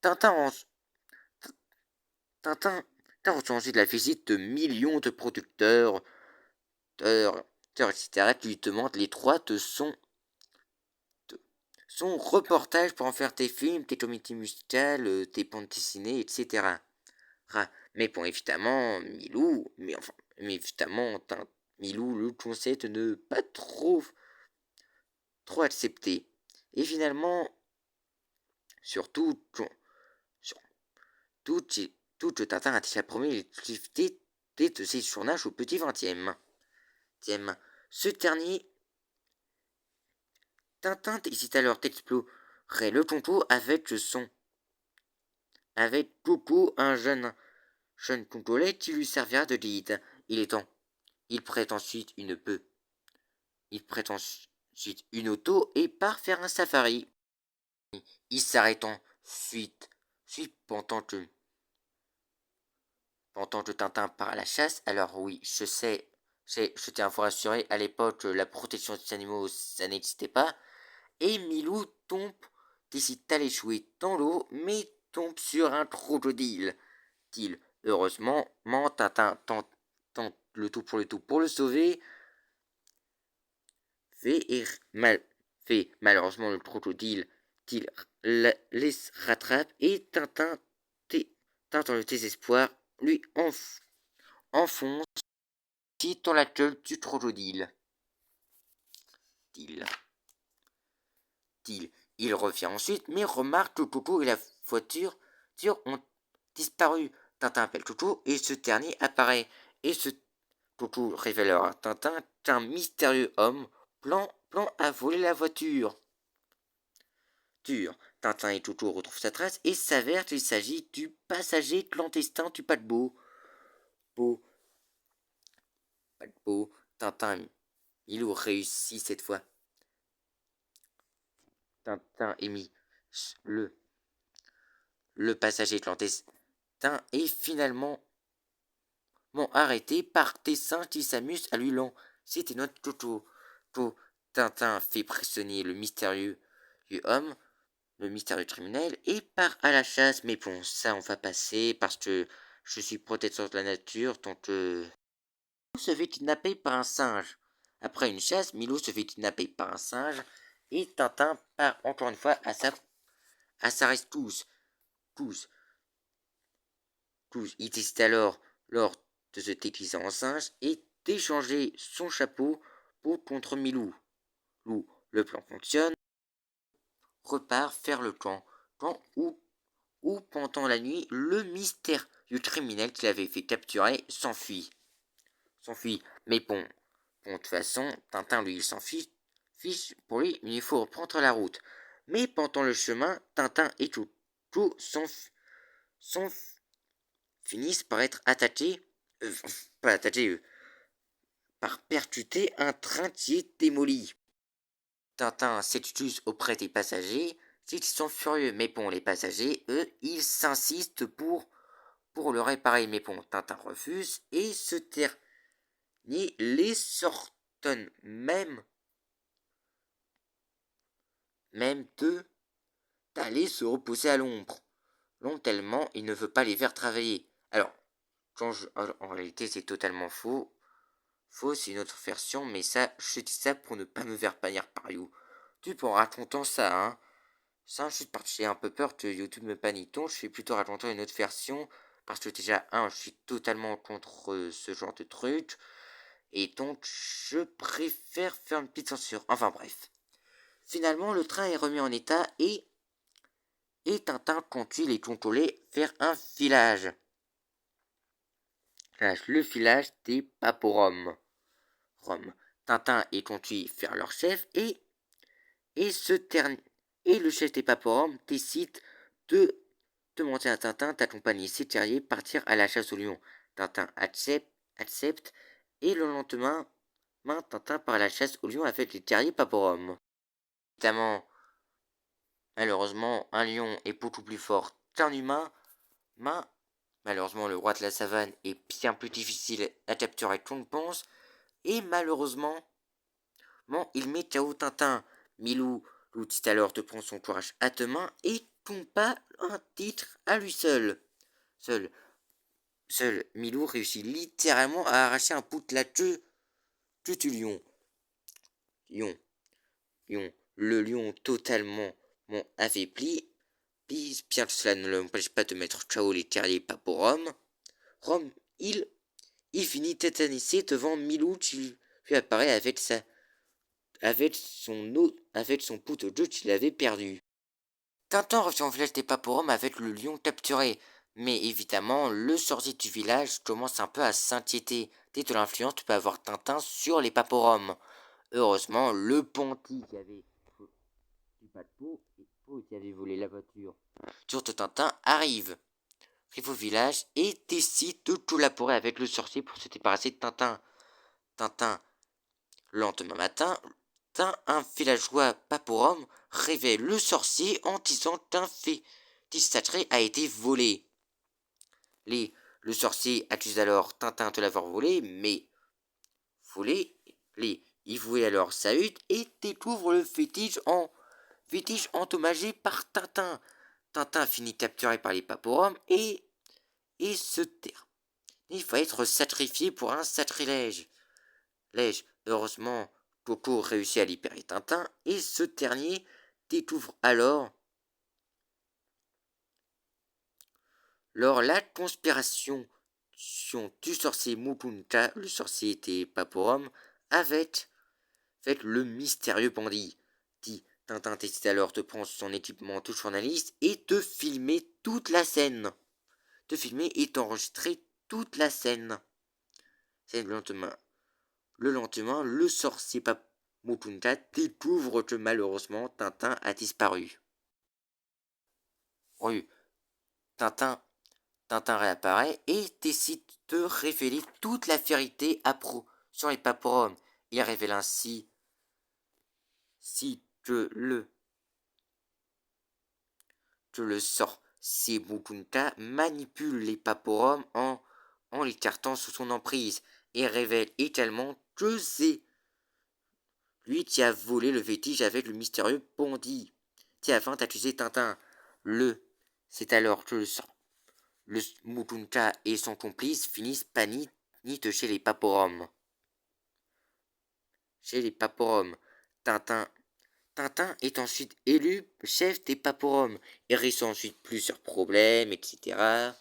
Tintin, en, Tintin a reçu de la visite de millions de producteurs, etc., qui lui demandent les droits de son reportage pour en faire des films, des comédies musicales, des bandes dessinées, etc. Mais bon, évidemment, Milou le conseille de ne pas trop accepter. Et finalement, surtout, tout Tintin a déjà promis l'exclusivité de ses journages au petit 20e. Ce dernier, Tintin décide alors d'explorer le Congo avec Coco, un jeune Congolais qui lui servira de guide. Il prête ensuite une auto et part faire un safari. Il s'arrête ensuite pendant que Tintin part à la chasse. Alors oui, je sais, je tiens à vous rassurer, à l'époque, la protection des animaux, ça n'existait pas. Et Milou décide d'aller jouer dans l'eau, mais tombe sur un crocodile. Heureusement, Tintin tente le tout pour le sauver. Malheureusement le crocodile les rattrape et Tintin dans le désespoir lui enfonce dans la gueule du crocodile. Il revient ensuite mais remarque que Coco et la voiture ont disparu. Tintin appelle Coco et ce dernier apparaît et ce Coco révélera à Tintin qu'un mystérieux homme plan à voler la voiture. Tintin et Coco retrouvent sa trace et s'avère qu'il s'agit du passager clandestin du paquebot. Tintin et Milou réussit cette fois. Tintin et Milou, le passager clandestin est finalement arrêté par des singes qui s'amusent à lui C'était notre Coco. Tintin fait prisonnier le mystérieux homme, le mystérieux criminel, et part à la chasse. Mais bon, ça on va passer parce que je suis protecteur de la nature, donc Milou se fait kidnapper par un singe. Après une chasse, Milou se fait kidnapper par un singe et Tintin part encore une fois à sa rescousse. Il décide alors, lors de se déguiser en singe, et d'échanger son chapeau contre Milou. Le plan fonctionne, repart faire le camp où pendant la nuit, le mystérieux criminel qui l'avait fait capturer s'enfuit. Mais bon, de toute façon, Tintin, lui, il s'en fiche. Pour lui, il faut reprendre la route. Mais pendant le chemin, Tintin et Coco finissent par être attaqués, pas attaqués, par percuter un train qui est démoli. Tintin s'excuse auprès des passagers, ils sont furieux, mais bon, les passagers, eux, ils s'insistent pour le réparer, mais bon, Tintin refuse, et ce dernier les sortonne même d'aller se reposer à l'ombre. Tellement il ne veut pas les faire travailler. Alors, en réalité, c'est totalement faux. C'est une autre version, mais ça, je dis ça pour ne pas me faire bannir par You. En racontant ça, hein. Ça, je suis parti, j'ai un peu peur que YouTube me bannisse. Donc, je vais plutôt raconter une autre version. Parce que déjà, je suis totalement contre ce genre de truc. Et donc, je préfère faire une petite censure. Enfin, bref. Finalement, le train est remis en état et Tintin conduit les Congolais vers un village. Le village des Paporom. Tintin est conduit vers leur chef et ce et le chef des Paporums décide de demander à Tintin d'accompagner ses terriers partir à la chasse au lion. Tintin accepte et le lendemain, Tintin part à la chasse au lion avec les terriers Paporums. Évidemment, malheureusement, un lion est beaucoup plus fort qu'un humain. Malheureusement, le roi de la savane est bien plus difficile à capturer qu'on le pense. Et malheureusement, il met KO Tintin. Milou dit alors de prendre son courage à deux mains et combat un titre à lui seul. Seul Milou réussit littéralement à arracher un bout de la queue du lion. Le lion totalement affaibli. Bien que cela ne l'empêche pas de mettre KO les terriers Paporums. Il finit tétanisé devant Milou qui lui apparaît avec son bout de jeu qu'il avait perdu. Tintin revient au village des Paporums avec le lion capturé, mais évidemment, le sorcier du village commence un peu à s'inquiéter de l'influence que peut avoir Tintin sur les Paporums. Heureusement, le Ponty qui avait du pas de peau et qui avait volé la voiture de Tintin arrive au village et décide de collaborer avec le sorcier pour se débarrasser de Tintin. Le lendemain matin, un villageois Paporum révèle le sorcier en disant qu'un fétiche sacré a été volé. Le sorcier accuse alors Tintin de l'avoir volé, mais il voulait alors sa hutte et découvre le fétiche endommagé par Tintin. Tintin finit capturé par les Paporums et se terre. Il va être sacrifié pour un sacrilège. Heureusement, Coco réussit à libérer Tintin et ce dernier découvre alors la conspiration du sorcier Mupunka, le sorcier des Paporums, avec le mystérieux bandit. Tintin décide alors de prendre son équipement de journaliste et de filmer toute la scène. De filmer et d'enregistrer toute la scène. C'est le lendemain. Le sorcier Mupunka découvre que malheureusement Tintin a disparu. Oui, Tintin réapparaît et décide de révéler toute la vérité sur les Paporums. Il révèle ainsi que le sorcier Mupunka manipule les Paporums en les cartant sous son emprise et révèle également que c'est lui qui a volé le vétige avec le mystérieux bandit qui afin d'accuser Tintin. C'est alors que le Mupunka et son complice finissent paniques chez les Paporums. Tintin est ensuite élu chef des Paporums et résout ensuite plusieurs problèmes, etc.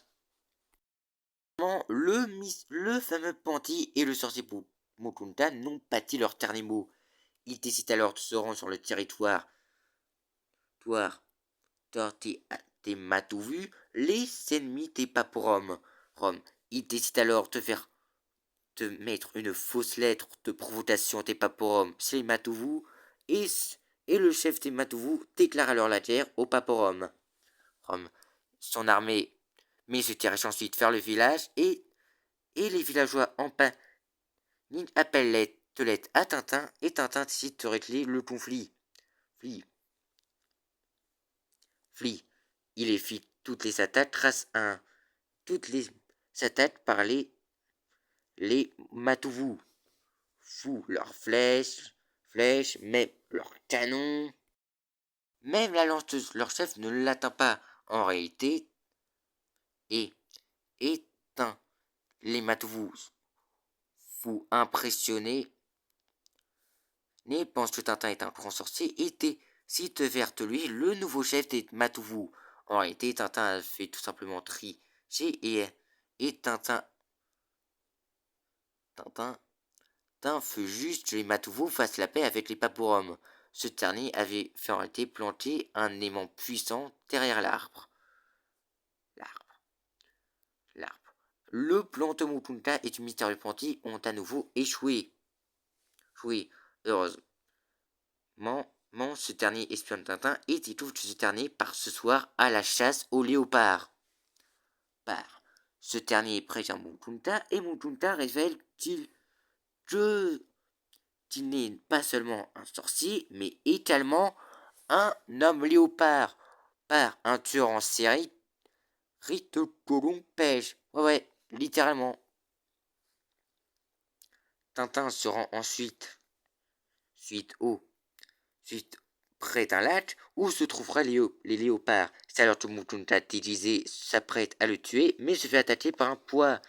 Le fameux Panty et le sorcier Mupunka n'ont pas dit leur dernier mot. Ils décident alors de se rendre sur le territoire des Matouvu, les ennemis des Paporums. Ils décident alors de mettre une fausse lettre de provocation des Paporums chez les Matouvu et le chef des Matouvu déclare alors la guerre aux Paporums. Son armée se dirige ensuite vers le village et les villageois en panique appellent l'aide à Tintin et Tintin décide de régler le conflit. Il évite toutes les attaques par les Matouvu. Leurs flèches, même leurs canons. Même la lance de leur chef ne l'atteint pas. En réalité, et les Matouvu fou impressionné pense que Tintin est un grand sorcier et décide de faire de lui le nouveau chef des Matouvu. En réalité, Tintin a fait tout simplement tricher et Tintin veut juste que les Matouvu fassent la paix avec les Paporums. Ce dernier avait fait en réalité planter un aimant puissant derrière l'arbre. Le plan de Mupunka et du mystérieux Panty ont à nouveau échoué. Heureusement, ce dernier espionne Tintin et découvre que ce dernier part ce soir à la chasse au léopard. Ce dernier prévient Mukunta et Mukunta révèle qu'il n'est pas seulement un sorcier, mais également un homme léopard, par un tueur en série, Rite Colompège. Ouais, littéralement. Tintin se rend ensuite, suite près d'un lac où se trouveraient les léopards. C'est alors que Mukunta déguisé s'apprête à le tuer, mais se fait attaquer par un poids.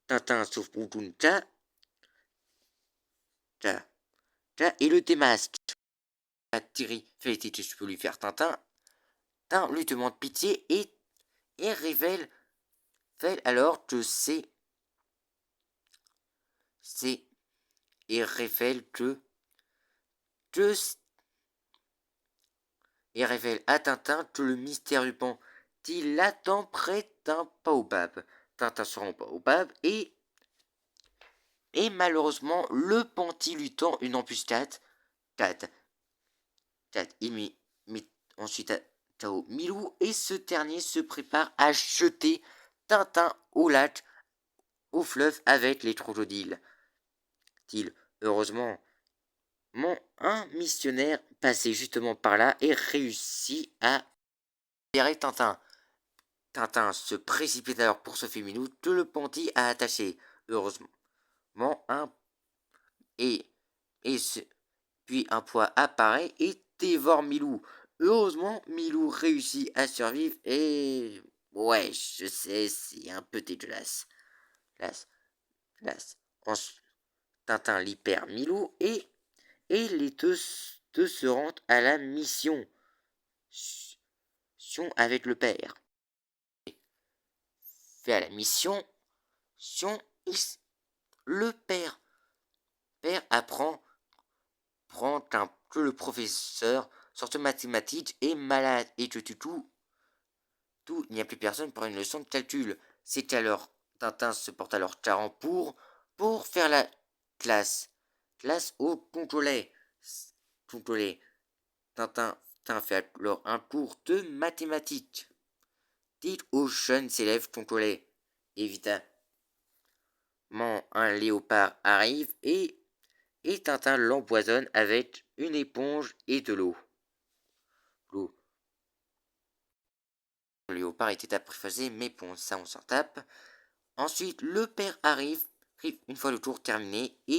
Tintin sauve Mukunta et le démasque. Thierry fait que je peux lui faire Tintin. Tintin lui demande pitié et révèle alors que et révèle à Tintin que le mystérieux Panty l'attend près d'un baobab. Tintin se rend au baobab et malheureusement le Panty lui tend une embuscade. Il met ensuite à Tao Milou et ce dernier se prépare à jeter Tintin au lac, au fleuve avec les crocodiles. Heureusement, un missionnaire passait justement par là et réussit à libérer Tintin. Tintin se précipite alors pour sauver Milou que le Panty a attaché. Heureusement, puis un poids apparaît et dévore Milou. Heureusement, Milou réussit à survivre et... Ouais, je sais, c'est un peu dégueulasse. Ensuite, Tintin libère Milou et les deux se rendent à la mission avec le père. Fait à la mission, le père apprend que le professeur sort de mathématiques est malade et que du coup, il n'y a plus personne pour une leçon de calcul. C'est alors Tintin se porte alors Charan pour faire la classe au contrôlé. Tintin fait alors un cours de mathématiques. Dites aux jeunes élèves contrôlés. Évidemment, un léopard arrive et Tintin l'empoisonne avec une éponge et de l'eau. Le léopard était apprivoisé, mais bon, ça on s'en tape. Ensuite, le père arrive une fois le tour terminé, et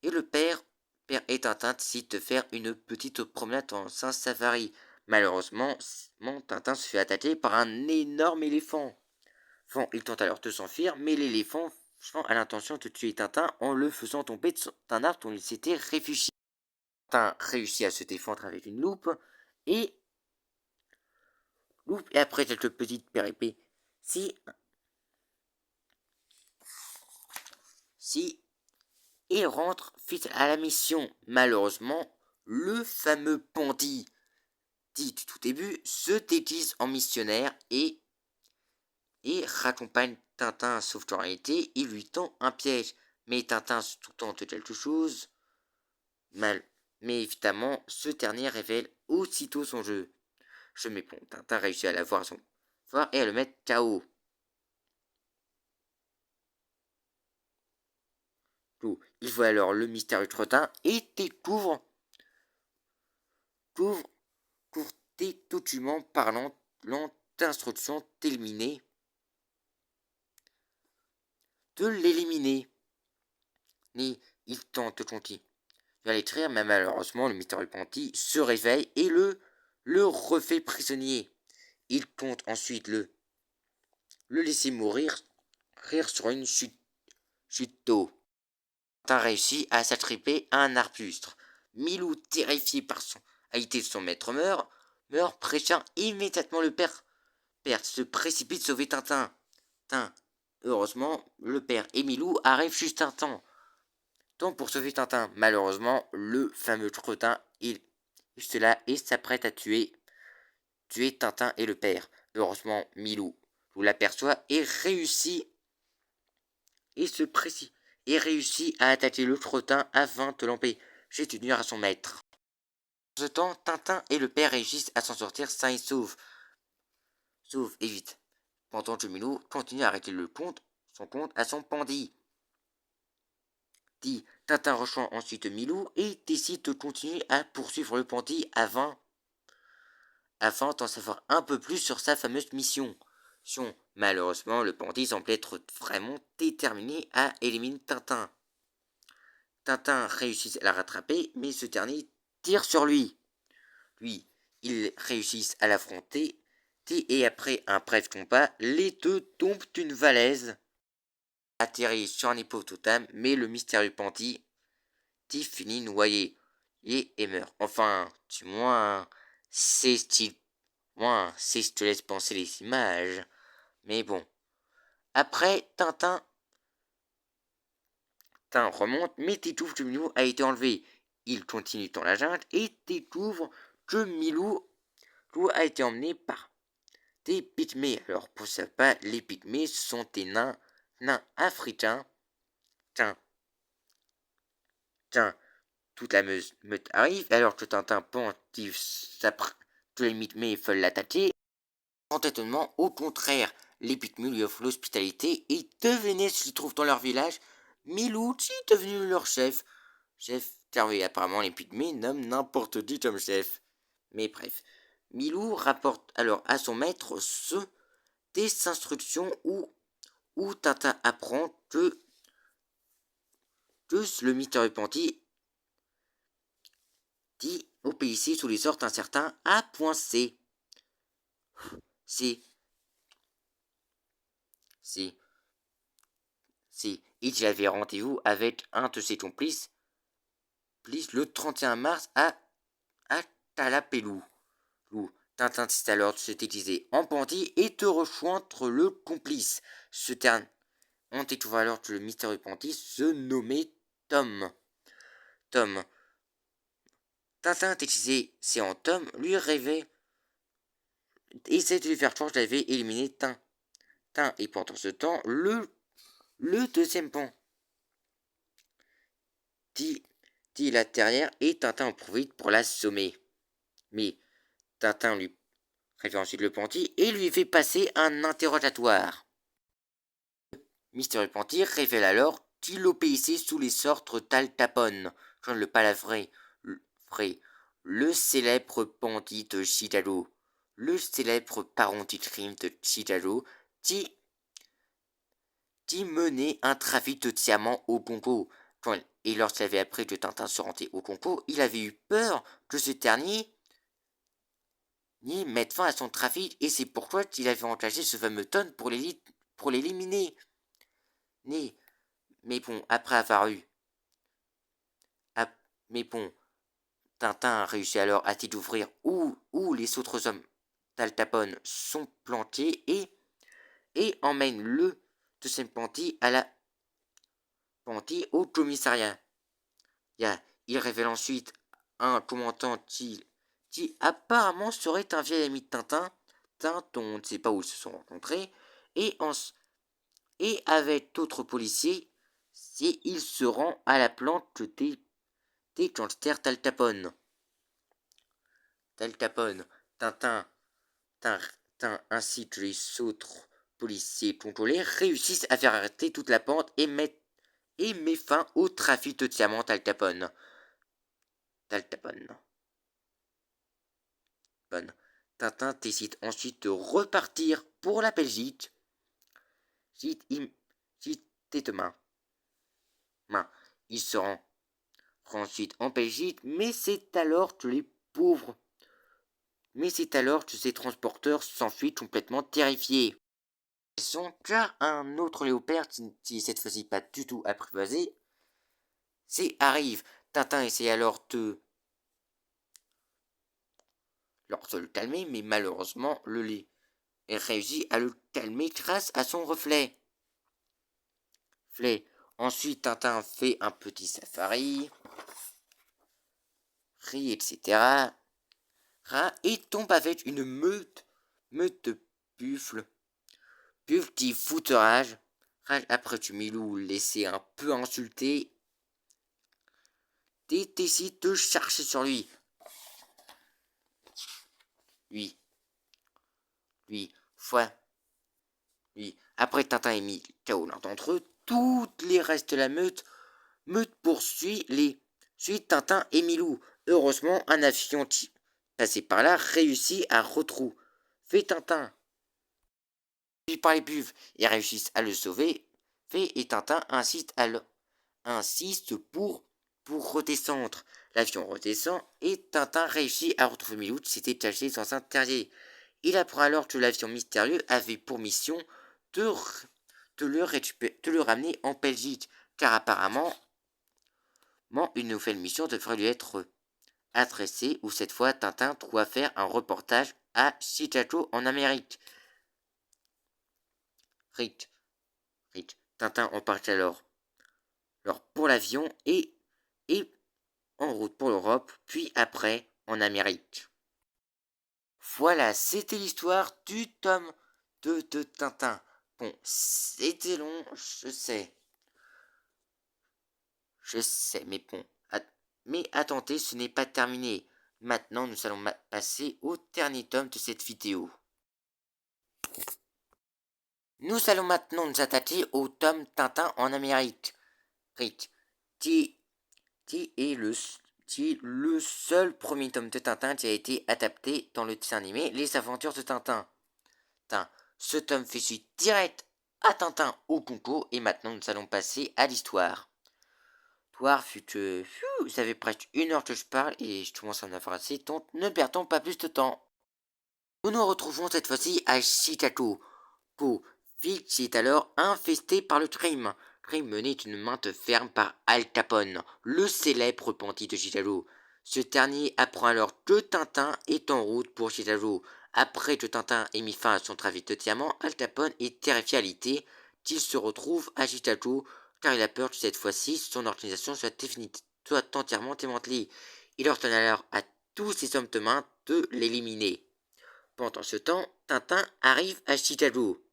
le père et Tintin décident de faire une petite promenade en un safari. Malheureusement, Tintin se fait attaquer par un énorme éléphant. Il tente alors de s'enfuir, mais l'éléphant a l'intention de tuer Tintin en le faisant tomber d'un arbre dont il s'était réfugié. Tintin réussit à se défendre avec une loupe, et après quelques petites péripéties, il rentre vite à la mission. Malheureusement, le fameux Panty dit du tout début se déguise en missionnaire et raccompagne Tintin, sauf qu'en réalité, il lui tend un piège. Mais Tintin se tente quelque chose. Mais évidemment, ce dernier révèle aussitôt son jeu. Tintin réussit à l'avoir et à le mettre KO. Il voit alors le mystérieux trottin et découvre des documents parlant d'instructions d'éliminer, il tente de continuer à l'écrire, mais malheureusement le mystérieux Panty se réveille et le refait prisonnier. Il compte ensuite le laisser mourir sur une chute d'eau. Tintin réussit à s'attraper à un arbuste. Milou, terrifié par son haïté de son maître, meurt, prêchant immédiatement le père se précipite sauver Tintin. Heureusement, le père et Milou arrivent juste un temps. Pour sauver Tintin, malheureusement, le fameux cretin est juste là et s'apprête à tuer Tintin et le père. Heureusement, Milou l'aperçoit et réussit et réussit à attaquer le trottin afin de l'empêcher de nuire à son maître. En ce temps, Tintin et le père réussissent à s'en sortir sains et saufs. Sauf et vite. Pendant que Milou continue à arrêter son compte à son pandit. Tintin rejoint ensuite Milou et décide de continuer à poursuivre le pandit afin d'en savoir un peu plus sur sa fameuse mission. Malheureusement, le pandit semble être vraiment déterminé à éliminer Tintin. Tintin réussit à la rattraper, mais ce dernier tire sur lui. Ils réussissent à l'affronter, et après un bref combat, les deux tombent d'une falaise, atterrissent sur un hippopotame, mais le mystérieux pandit finit noyé et meurt. Enfin, du moins, c'est ce je te laisse penser les images. Mais bon. Après, Tintin remonte, mais découvre que Milou a été enlevé. Il continue dans la jungle et découvre que Milou a été emmené par des pygmées. Alors, pour ça pas, les pygmées sont des nains africains. Tiens, toute la meute arrive, alors que Tintin pense que les pygmées veulent l'attaquer. En étonnement, au contraire, les pygmées lui offrent l'hospitalité et devinez ce qu'ils trouvent dans leur village. Milou est devenu leur chef. Car oui, apparemment les pygmées nomment n'importe qui comme chef. Mais bref, Milou rapporte alors à son maître des instructions où Tintin apprend que le mystérieux pandit obéissait sous les ordres d'un certain A.C. Il avait rendez-vous avec un de ses complices le 31 mars à Talapelou. Tintin décide alors de se déguiser en bandit et de rejoindre le complice. Ce dernier, on découvre alors que le mystérieux bandit se nommait Tom. Tintin déguisé, c'est en Tom, lui rêvait, essaie de lui faire croire qu'il avait éliminé Tintin. Et pendant ce temps, le deuxième pan dit la terrière et Tintin en profite pour l'assommer. Mais Tintin lui révèle ensuite le panty et lui fait passer un interrogatoire. Mystérieux Panty révèle alors qu'il obéissait sous les ordres d'Altapone, comme le palavré, le célèbre bandit de Chicago, le célèbre baron du crime de Chicago, qui menait un trafic de diamants au Congo. Et lorsqu'il avait appris que Tintin se rendait au Congo, il avait eu peur que ce dernier ni mette fin à son trafic, et c'est pourquoi il avait engagé ce fameux Tom pour l'éliminer. Mais bon, après avoir eu... Mais bon, Tintin réussit alors à découvrir où les autres hommes d'Altapone sont plantés et emmène le deuxième panty au commissariat. Il révèle ensuite un commandant qui apparemment serait un vieil ami de Tintin, dont on ne sait pas où ils se sont rencontrés, et avec d'autres policiers, il se rend à la plante des gangsters d'Altapone. Tintin ainsi que les autres policiers congolais réussissent à faire arrêter toute la bande et met fin au trafic de diamants d'Altapone. Tintin décide ensuite de repartir pour la Belgique. Demain. Il se rend ensuite en Belgique, mais c'est alors que ces transporteurs s'enfuient complètement terrifiés. Car un autre léopard, qui cette fois-ci pas du tout apprivoisé, arrive. Tintin essaie alors de le calmer, mais malheureusement, le lait réussit à le calmer grâce à son reflet. Ensuite, Tintin fait un petit safari, rit, etc. Et tombe avec une meute de buffles qui foutent rage. Après tu Milou laissé un peu insulté. Décide de chercher sur lui. Lui, foi, lui. Après Tintin et mis KO l'un d'entre eux, toutes les restes de la meute poursuit Tintin et Milou. Heureusement, un avion passé par là réussit à retrouver Tintin. Puis par les buves, ils réussissent à le sauver. Et Tintin insiste pour redescendre. L'avion redescend et Tintin réussit à retrouver Milou qui s'était caché dans un terrier. Il apprend alors que l'avion mystérieux avait pour mission de le ramener en Belgique, car apparemment, une nouvelle mission devrait lui être adressée, où cette fois Tintin doit faire un reportage à Chicago en Amérique. Tintin embarque alors pour l'avion et en route pour l'Europe, puis après en Amérique. Voilà, c'était l'histoire du tome 2 de Tintin. Bon, c'était long, je sais, mais bon. Mais attendez, ce n'est pas terminé. Maintenant, nous allons passer au dernier tome de cette vidéo. Nous allons maintenant nous attaquer au tome Tintin en Amérique. Qui est le seul premier tome de Tintin qui a été adapté dans le dessin animé Les Aventures de Tintin. Ce tome fait suite direct à Tintin au concours et maintenant nous allons passer à l'histoire. L'histoire fut que ça fait presque 1 heure que je parle et je commence à en avoir assez, donc ne perdons pas plus de temps. Nous nous retrouvons cette fois-ci à Chicago. Ville qui est alors infestée par le crime. Crime mené d'une main de ferme par Al Capone, le célèbre bandit de Chicago. Ce dernier apprend alors que Tintin est en route pour Chicago. Après que Tintin ait mis fin à son trafic de diamants, Al Capone est terrifié à l'idée qu'il se retrouve à Chicago, car il a peur que cette fois-ci son organisation soit entièrement démantelée. Il ordonne alors à tous ses hommes de main de l'éliminer. Pendant ce temps, Tintin arrive à Chicago.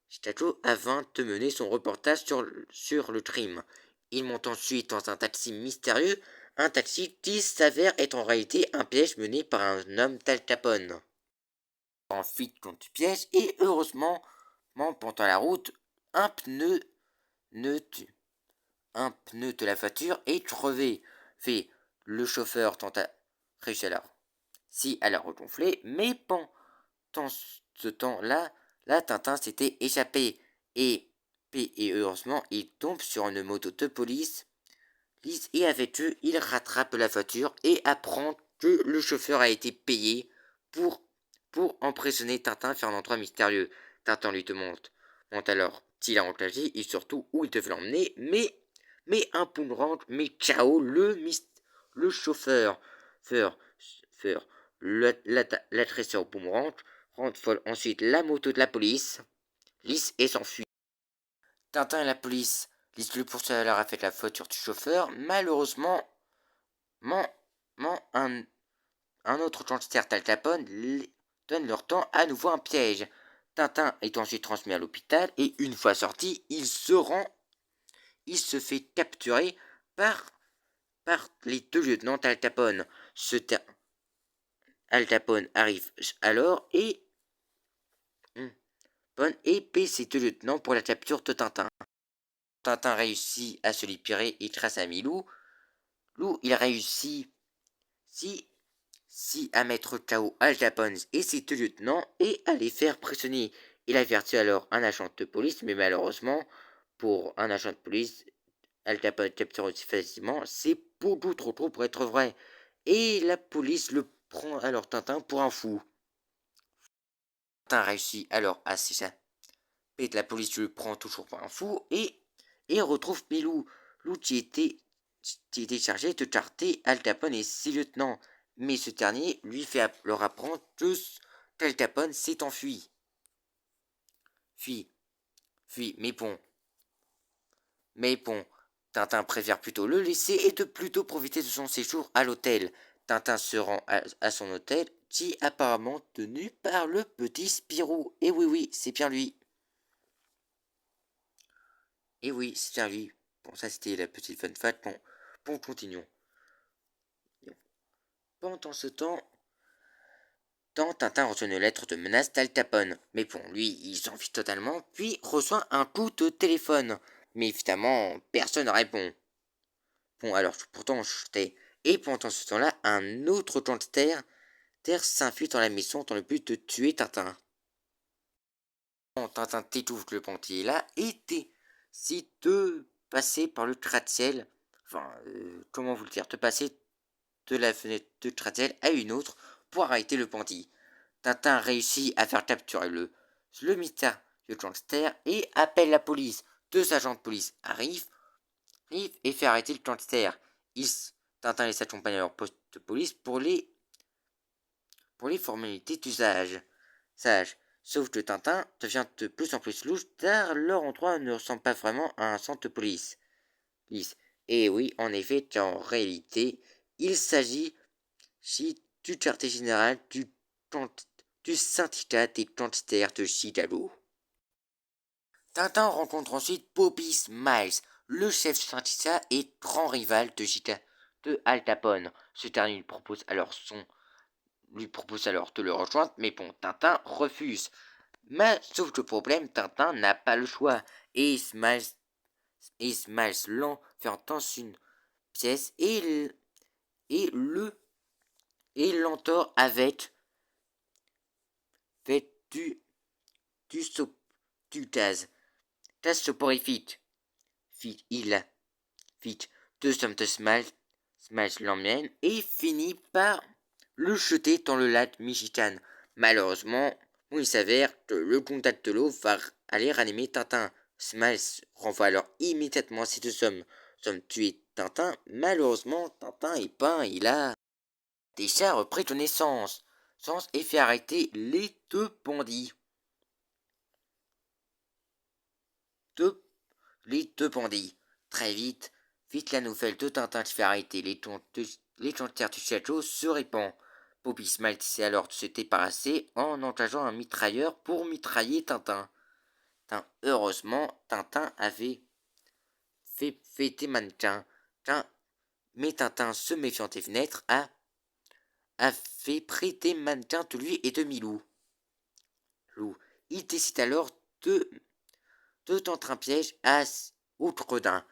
Chicago avant de mener son reportage sur le crime. Il monte ensuite dans un taxi mystérieux, un taxi qui s'avère être en réalité un piège mené par un homme d'Al Capone. Ensuite, compte du piège et heureusement, pendant la route, un pneu de la voiture est crevé. Le chauffeur tenta réussit alors à la regonfler, mais pendant ce temps-là, Tintin s'était échappé et heureusement, il tombe sur une moto de police et avec eux, il rattrape la voiture et apprend que le chauffeur a été payé pour emprisonner Tintin vers un endroit mystérieux. Tintin lui demande alors s'il a engagé et surtout où il devait l'emmener, mais un boomerang met KO le chauffeur. L'agresseur boomerang rend folle ensuite la moto de la police, lisse et s'enfuit. Tintin et la police le poursuivent alors avec la voiture du chauffeur. Malheureusement, un autre gangster Al Capone donne leur temps à nouveau un piège. Tintin est ensuite transmis à l'hôpital et une fois sorti, il se fait capturer par les 2 lieutenants Al Capone. Al Capone arrive alors et paie ses 2 lieutenants pour la capture de Tintin. Tintin réussit à se libérer et grâce à Milou, il réussit à mettre KO Al Capone et ses 2 lieutenants et à les faire prisonniers. Il avertit alors un agent de police, mais malheureusement, pour un agent de police, Al Capone capture aussi facilement, c'est beaucoup trop pour être vrai. Et la police le prend alors Tintin pour un fou. Tintin réussit alors à s'échapper. La police le prend toujours pour un fou et retrouve Milou, qui était chargé de carter Al Capone et ses lieutenants. Mais ce dernier lui fait leur apprendre que Al Capone s'est enfui. Mais bon, Tintin préfère plutôt le laisser et de plutôt profiter de son séjour à l'hôtel. Tintin se rend à son hôtel, qui est apparemment tenu par le petit Spirou. Et oui, c'est bien lui. Et oui, c'est bien lui. Bon, ça c'était la petite fun fact. Bon, continuons. Pendant ce temps, Tintin reçoit une lettre de menace d'Al Capone. Mais bon, lui, il s'en fiche totalement, puis reçoit un coup de téléphone. Mais évidemment, personne ne répond. Bon, alors, pourtant, j'étais. Et pendant ce temps-là, un autre gangster s'infiltre dans la maison dans le but de tuer Tintin. Bon, Tintin t'étouffe le pontier là, et si te passer par le gratte-ciel, enfin, comment vous le dire, te passer de la fenêtre de gratte-ciel à une autre pour arrêter le bandit. Tintin réussit à faire capturer le mystérieux gangster et appelle la police. Deux agents de police arrivent et fait arrêter le gangster. Tintin les accompagne à leur poste de police pour les formalités d'usage. Sage. Sauf que Tintin devient de plus en plus louche car leur endroit ne ressemble pas vraiment à un centre de police. Et oui, en effet, car en réalité, il s'agit du quartier général du syndicat des gangsters de Chicago. Tintin rencontre ensuite Bobby Smiles, le chef syndicat et grand rival de Al Capone. Ce dernier lui propose alors de le rejoindre, mais bon, Tintin refuse. Mais sauf que le problème, Tintin n'a pas le choix, et Smiles l'enferme dans une pièce et l'entoure avec fait du, du gaz. Gaz soporifique. Il fit deux hommes de Smiles l'emmène et finit par le jeter dans le lac Michigan. Malheureusement, il s'avère que le contact de l'eau va aller ranimer Tintin. Smiles renvoie alors immédiatement ces deux hommes tuer Tintin. Malheureusement, Tintin est pas, il a déjà repris connaissance et fait arrêter les deux bandits. Les deux bandits. Très vite la nouvelle de Tintin qui fait arrêter les gangsters du château se répand. Bobby Smiles essaie alors de se débarrasser en engageant un mitrailleur pour mitrailler Tintin. Heureusement, Tintin avait fait des mannequins. Mais Tintin, se méfiant des fenêtres, a fait prêter mannequins de lui et de Milou. Il décide alors de tenter un piège au gredin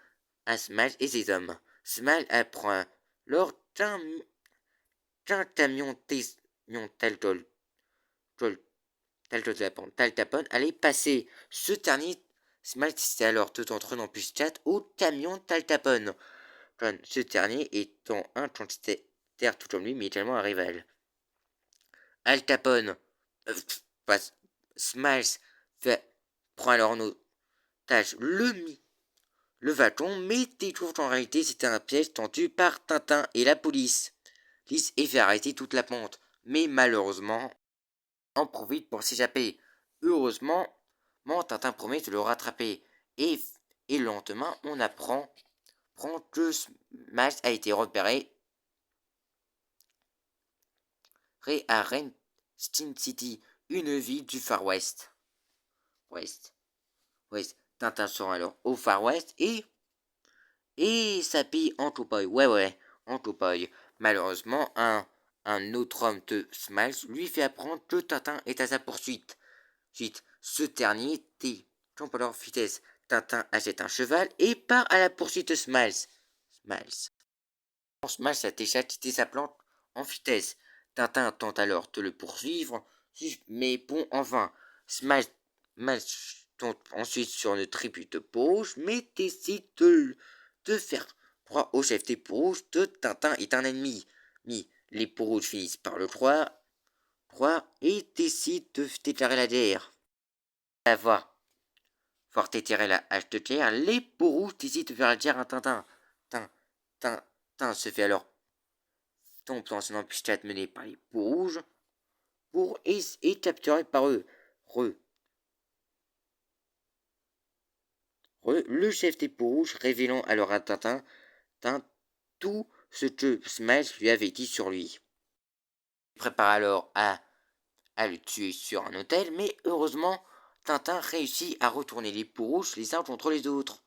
à Smash et ses hommes. Smash apprend lors qu'un camion Taltapon allait passer. Ce dernier Smash décide alors de tenter une embuscade au camion Taltapon. Ce dernier étant un gangster tout comme lui, mais également un rival. Al Capone, Smiles prend alors en otage le wagon, mais découvre qu'en réalité c'était un piège tendu par Tintin et la police. Lise et fait arrêter toute la pente, mais malheureusement, en profite pour s'échapper. Heureusement, Tintin promet de le rattraper, et le lendemain, on apprend que Smash a été repéré à Restin City, une ville du Far West. Tintin sera alors au Far West et s'habille en cowboy. Ouais, en cowboy. Malheureusement, un autre homme de Smiles lui fait apprendre que Tintin est à sa poursuite. Ce dernier trompe alors vitesse. Tintin achète un cheval et part à la poursuite de Smiles. Smiles a déjà quitté sa plante en vitesse. Tintin tente alors de le poursuivre, mais bon, en vain. Smiles tombe ensuite sur une tribu de Peau-Rouge, mais décide de faire croire au chef des Peau-Rouges que Tintin est un ennemi. Les Peau-Rouges finissent par le croire et décident de déclarer la guerre. Avoir déterré la hache de guerre, les Peau-Rouges décident de faire la guerre à Tintin. Tintin se fait alors tombe dans une embuscade menée par les Peau-Rouges et capturé par eux. Le chef des Peaux-Rouges révélant alors à Tintin tout ce que Smash lui avait dit sur lui. Il prépare alors à le tuer sur un hôtel, mais heureusement, Tintin réussit à retourner les Peaux-Rouges les uns contre les autres.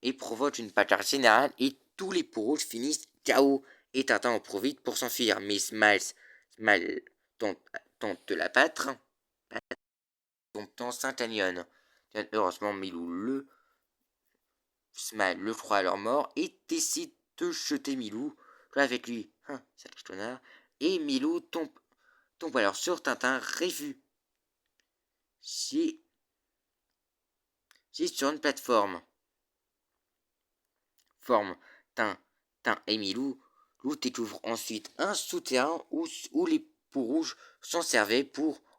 et provoque une bagarre générale et tous les peaux rouges finissent KO et Tintin en profite pour s'enfuir. Mais Smile tente de l'abattre, dans Saint-Agnon. Heureusement, Milou Smile le croit alors mort et décide de jeter Milou avec lui. Sale connard. Et Milou tombe alors sur Tintin, réfu. C'est sur une plateforme. Tintin et Milou découvrent ensuite un souterrain où les peaux rouges s'en servaient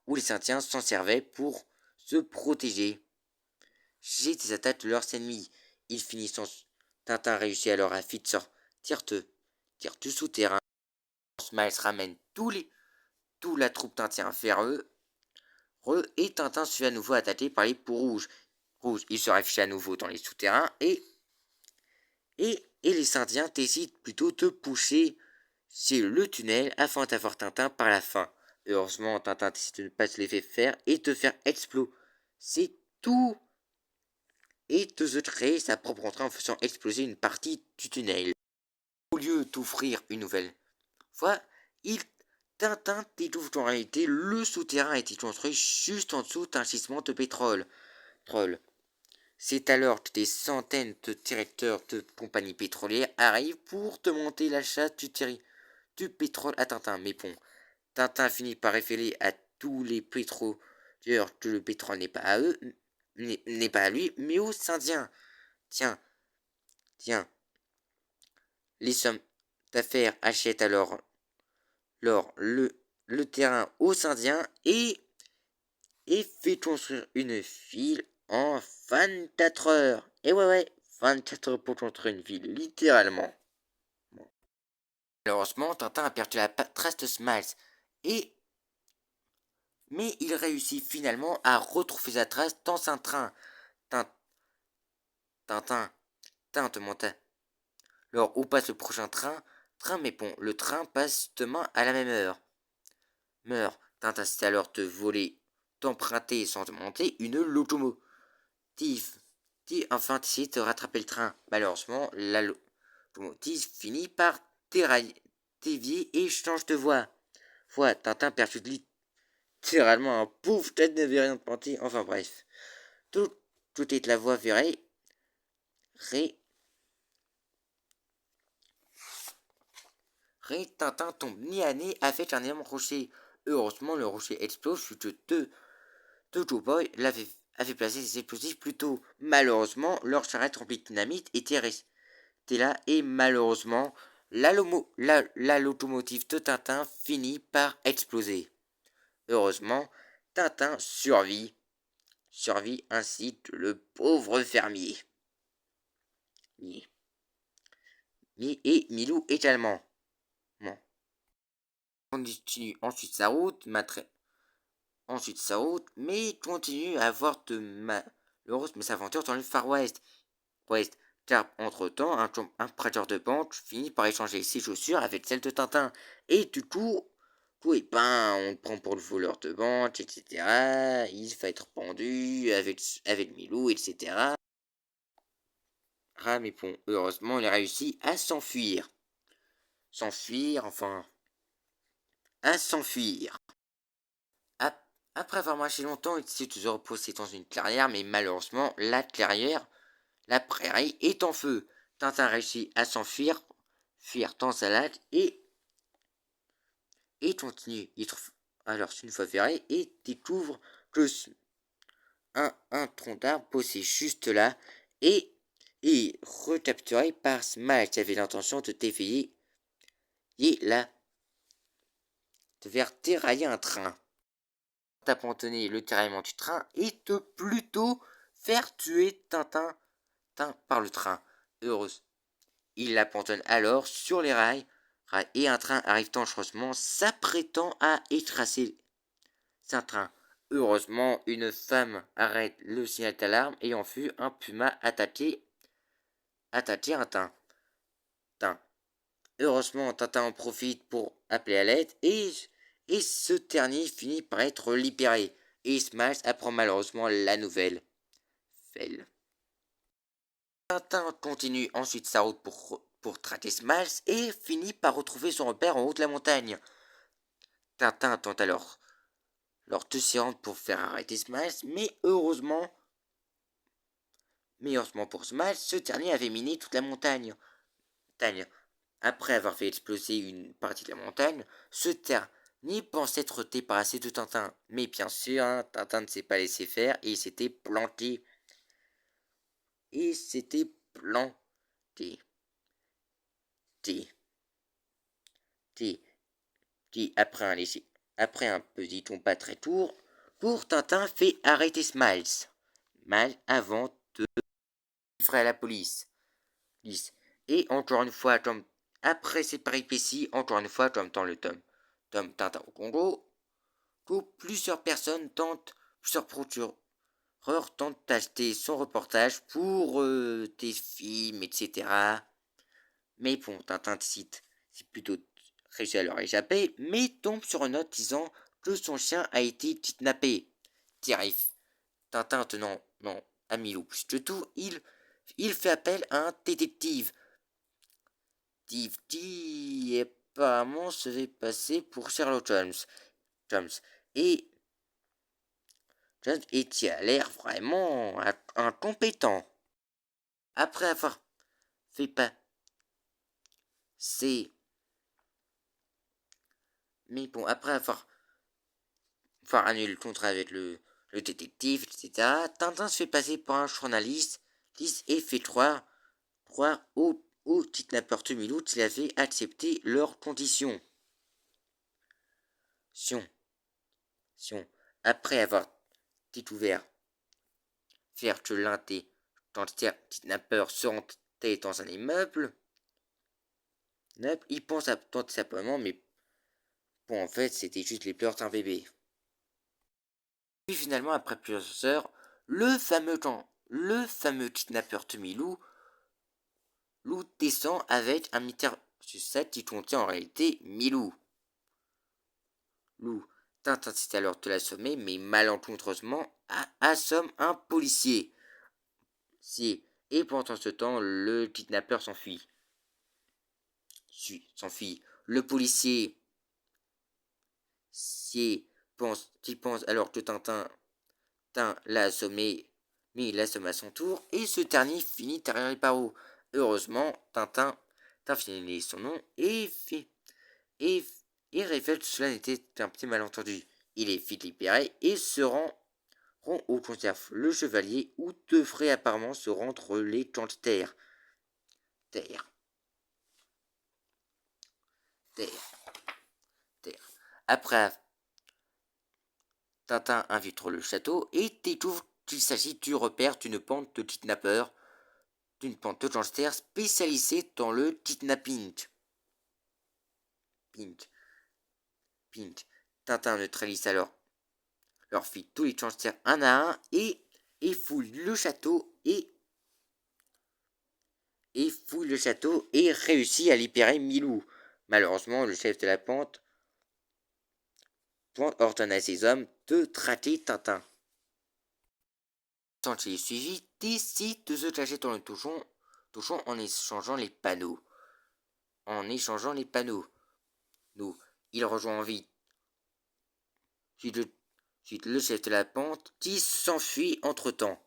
où les Indiens s'en servaient pour se protéger. J'ai des attaques de leurs ennemis. Ils finissent en... Tintin réussit alors à vite sortir du souterrain. Miles ramène toute la troupe d'Indiens vers eux. Et Tintin se fait à nouveau attaqué par les peaux rouges. Il se réfugie à nouveau dans les souterrains et les Indiens décident plutôt de pousser le tunnel afin d'avoir Tintin par la fin. Heureusement, Tintin décide de ne pas se laisser faire et de faire exploser. C'est tout. Et de se créer sa propre entrée en faisant exploser une partie du tunnel. Au lieu d'ouvrir une nouvelle fois, Tintin découvre qu'en réalité, le souterrain a été construit juste en dessous d'un gisement de pétrole. C'est alors que des centaines de directeurs de compagnies pétrolières arrivent pour demander l'achat du pétrole à Tintin. Mais bon, Tintin finit par révéler à tous les pétroliers que le pétrole n'est pas à eux, n'est pas à lui, mais aux Indiens. Tiens, les hommes d'affaires achètent alors le terrain aux Indiens et fait construire une ville en 24 heures. Et ouais, 24 heures pour construire une ville, littéralement. Bon. Malheureusement, Tintin a perdu la trace de Smiles. Mais il réussit finalement à retrouver sa trace dans un train. Tintin te monta. Alors, où passe le prochain train, mais bon, le train passe demain à la même heure. Tintin essaie alors de d'emprunter sans demander une locomotive. Enfin d'essayer de rattraper le train. Malheureusement, la locomotive finit par dévier et change de voie. Tintin perd littéralement un pouf, tête n'avait rien de planté. Enfin bref. Tout est de la voie ferrée. Tintin tombe nez à nez avec un énorme rocher. Heureusement, le rocher explose vu que deux cowboys avaient placé des explosifs plus tôt. Malheureusement, leur charrette remplie de dynamite était restée là et malheureusement, la locomotive de Tintin finit par exploser. Heureusement, Tintin survit ainsi que le pauvre fermier. Et Milou également. Bon. On continue ensuite sa route, mais continue à avoir de malheureuses mésaventures dans le Far West. Car entre-temps, un prêteur de banque finit par échanger ses chaussures avec celles de Tintin. Et du coup, on le prend pour le voleur de banque, etc. Il va être pendu avec Milou, etc. Mais bon, heureusement, il a réussi à s'enfuir. À s'enfuir. Après avoir marché longtemps, il décide de se reposer dans une clairière, mais malheureusement, la prairie est en feu. Tintin réussit à s'enfuir, dans sa lac et continue. Il trouve alors une fois ferré et découvre que un tronc d'arbre posé juste là et recapturé par Smile qui avait l'intention de dévier de faire dérailler un train. D'abandonner le déraillement du train et de plutôt faire tuer Tintin par le train. Heureuse. Il l'abandonne alors sur les rails et un train arrive dangereusement s'apprêtant à écraser un train. Heureusement, une femme arrête le signal d'alarme et en fut un puma attaqué un Tintin. Heureusement, Tintin en profite pour appeler à l'aide et ce dernier finit par être libéré. Et Smash apprend malheureusement la nouvelle. Tintin continue ensuite sa route pour traquer Smiles et finit par retrouver son repère en haut de la montagne. Tintin tente alors de s'y rendre pour faire arrêter Smiles, mais heureusement pour Smiles, ce dernier avait miné toute la montagne. Après avoir fait exploser une partie de la montagne, ce dernier pensait être débarrassé de Tintin. Mais bien sûr, Tintin ne s'est pas laissé faire et il s'était planté. T. Après un petit combat très court, Tintin fait arrêter Smiles. Mal avant de livrer à la police. Et encore une fois, comme après ces péripéties, encore une fois, comme dans le tome Tintin au Congo, où plusieurs procureurs tentent d'acheter son reportage pour des films, etc. Mais bon, Tintin cite, c'est plutôt réussi à leur échapper, mais tombe sur une note disant que son chien a été kidnappé. Terrible. Tintin tenant non, à Milou plus que tout, il fait appel à un détective. Qui apparemment se fait passer pour Sherlock Holmes. Et qui a l'air vraiment incompétent. Après avoir fait passer Mais bon, après avoir annulé le contrat avec le détective, etc., Tintin se fait passer pour un journaliste et fait croire au kidnappeur Tumilou qu'il avait accepté leurs conditions. Après avoir découvert faire que l'un des kidnappeurs se rendait dans un immeuble, il pense à tenter simplement, mais bon, en fait, c'était juste les pleurs d'un bébé. Puis finalement, après plusieurs heures, le fameux kidnappeur Tumilou descend avec un mystère sucette qui contient en réalité Milou. Tintin décide alors de l'assommer, mais malencontreusement assomme un policier. Et pendant ce temps, le kidnappeur s'enfuit. Le policier pense alors que Tintin l'a assommé, mais il l'assomme à son tour, et ce dernier finit derrière les barreaux. Heureusement, Tintin finit son nom et révèle que cela n'était qu'un petit malentendu. Il est vite libéré et se rend au concierge le chevalier où devraient apparemment se rendre les gangsters. Après, Tintin invite le château et découvre qu'il s'agit du repère d'une bande de kidnappeurs, d'une bande de gangsters spécialisée dans le kidnapping. Tintin neutralise alors leur fit tous les gangsters un à un et fouille le château et réussit à libérer Milou. Malheureusement, le chef de la bande ordonne à ses hommes de traquer Tintin. Tant qu'il est suivi, décide de se cacher dans le donjon en échangeant les panneaux. Il rejoint en vie le chef de la bande qui s'enfuit entre-temps.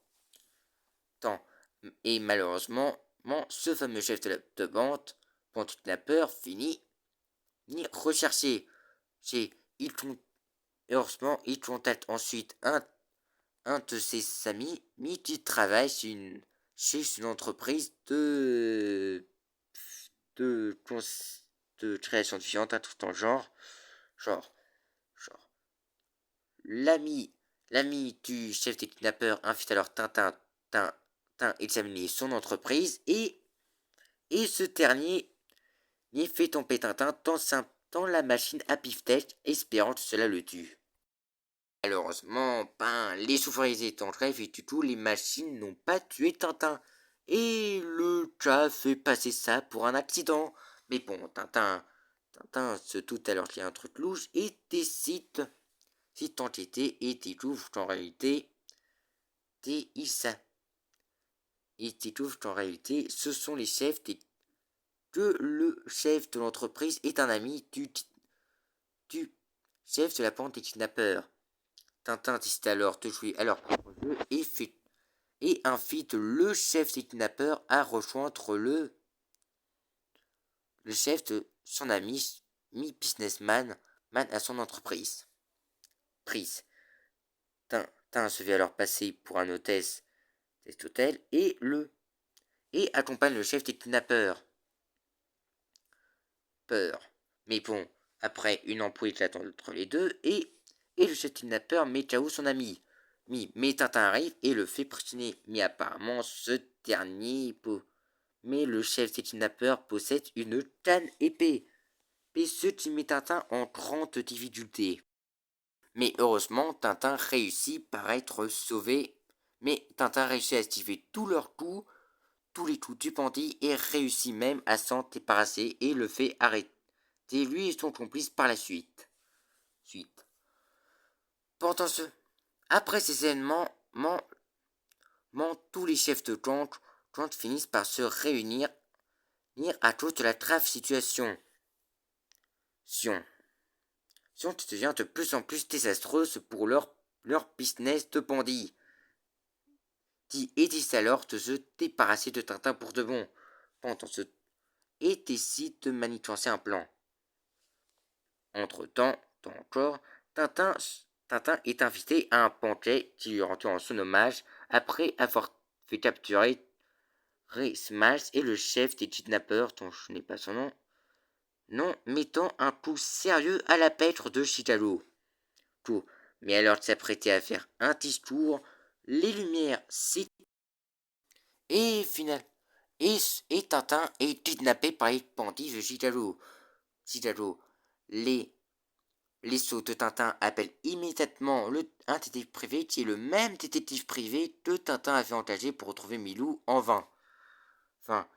Et malheureusement, ce fameux chef de bande, pendant toute la peur, finit recherché. Heureusement, il contacte ensuite un de ses amis qui travaille chez une entreprise de création de viande, un truc dans le genre. L'ami du chef des kidnappeurs invite alors Tintin examiner son entreprise et ce dernier fait tomber Tintin dans la machine à beefsteak, espérant que cela le tue. Malheureusement, les ouvriers étant en grève et du coup, les machines n'ont pas tué Tintin. Et le chat fait passer ça pour un accident. Mais bon, Tintin se doute alors qu'il y a un truc louche et décide d'enquêter et découvre qu'en réalité, il il découvre qu'en réalité, ce sont les chefs que le chef de l'entreprise est un ami du chef de la bande des kidnappeurs. Tintin décide alors de jouer à leur propre jeu et invite le chef des kidnappeurs à rejoindre le chef de son ami businessman à son entreprise. Tintin se fait alors passer pour un hôtesse cet hôtel et accompagne le chef des kidnappeurs. Peur. Mais bon, après une ampoule éclate entre les deux et le chef kidnappeur met KO son ami. Mais Tintin arrive et le fait prisonnier. Mais apparemment ce dernier mais le chef des kidnappeurs possède une canne épée. Et ce qui met Tintin en grande difficulté. Mais heureusement, Tintin réussit par être sauvé. Mais Tintin réussit à esquiver tous leurs coups, tous les coups du bandit et réussit même à s'en débarrasser et le fait arrêter lui et son complice par la suite. Pendant après ces événements, tous les chefs de gang finissent par se réunir à cause de la grave situation. Qui devient de plus en plus désastreuse pour leur business de bandits. Qui décide alors de se débarrasser de Tintin pour de bon. Et décide de manigancer un plan. Entre-temps, encore, Tintin est invité à un banquet qui lui rend en son hommage après avoir fait capturer Smash et le chef des kidnappeurs, dont je n'ai pas son nom, mettant un coup sérieux à la pêtre de Chicago. Mais alors de s'apprêter à faire un discours, les lumières s'éteignent et Tintin est kidnappé par les bandits de Chicago. Les sceaux de Tintin appellent immédiatement un détective privé qui est le même détective privé que Tintin avait engagé pour retrouver Milou en vain. Enfin,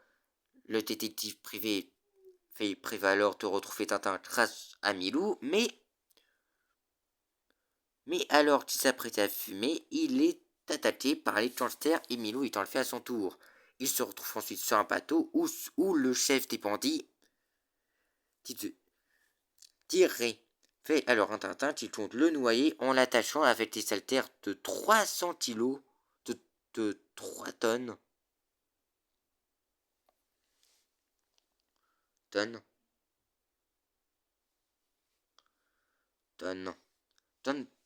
le détective privé fait prévaloir de retrouver Tintin grâce à Milou, mais alors qu'il s'apprête à fumer, il est attaqué par les gangsters et Milou étant le fait à son tour. Il se retrouve ensuite sur un bateau où le chef des bandits fait alors un Tintin qui compte le noyer en l'attachant avec des haltères de 300 kilos, de 3 tonnes.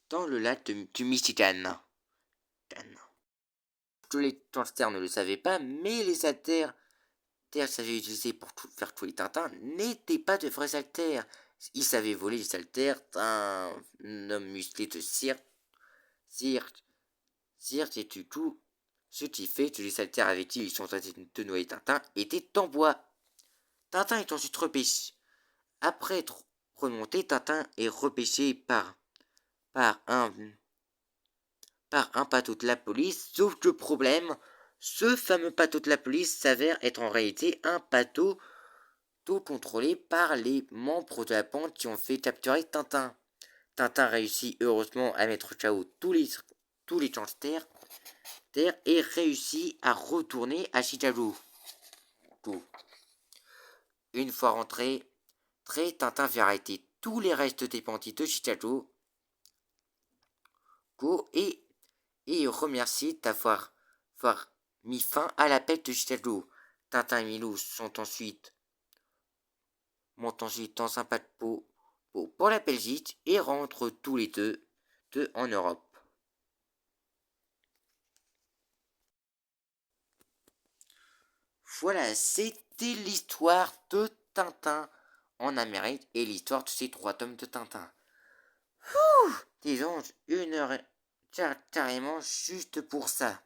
Dans le lac du Michigan. Tous les gangsters ne le savaient pas, mais les haltères savaient utiliser pour faire tous les Tintins n'étaient pas de vrais haltères. Ils savaient voler les haltères d'un homme musclé de cirque et du coup, ce qui fait que les haltères avec qui ils sont tratés de noyer Tintin étaient en bois. Tintin est ensuite repêché. Après être remonté, Tintin est repêché par un bateau de la police, sauf que le problème, ce fameux bateau de la police s'avère être en réalité un bateau contrôlé par les membres de la bande qui ont fait capturer Tintin. Tintin réussit heureusement à mettre KO tous les gangsters et réussit à retourner à Chicago. Une fois rentré, Tintin fait arrêter tous les restes des bandits de Chicago et remercie d'avoir mis fin à la paix de Chicago. Tintin et Milou montent ensuite dans un paquebot pour la Belgique et rentrent tous les deux en Europe. Voilà, c'était l'histoire de Tintin en Amérique et l'histoire de ces 3 tomes de Tintin. Disons, 1 heure carrément juste pour ça.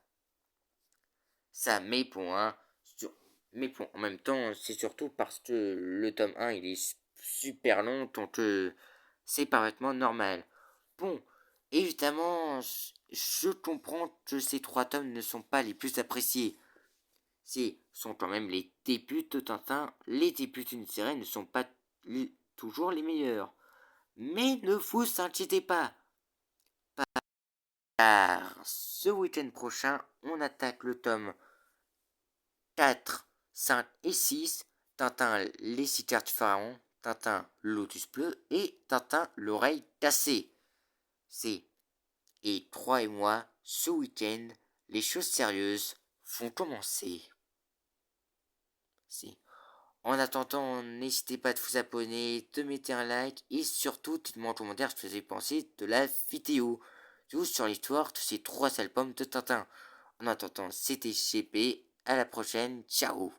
Mais bon, en même temps, c'est surtout parce que le tome 1, il est super long, donc c'est parfaitement normal. Bon, évidemment, je comprends que ces 3 tomes ne sont pas les plus appréciés. Sont quand même les débuts de Tintin. Les débuts d'une série ne sont pas toujours les meilleurs. Mais ne vous inquiétez pas. Car ce week-end prochain, on attaque le tome 4, 5 et 6, Tintin les 6 terres du pharaon, Tintin le lotus bleu et Tintin l'oreille cassée. C'est et 3 et moi, ce week-end, les choses sérieuses vont commencer. C'est En attendant, n'hésitez pas à vous abonner, de mettre un like et surtout dites-moi en commentaire ce que vous avez pensé de la vidéo. Sur l'histoire de ces 3 albums de Tintin. En attendant, c'était GP, à la prochaine, ciao.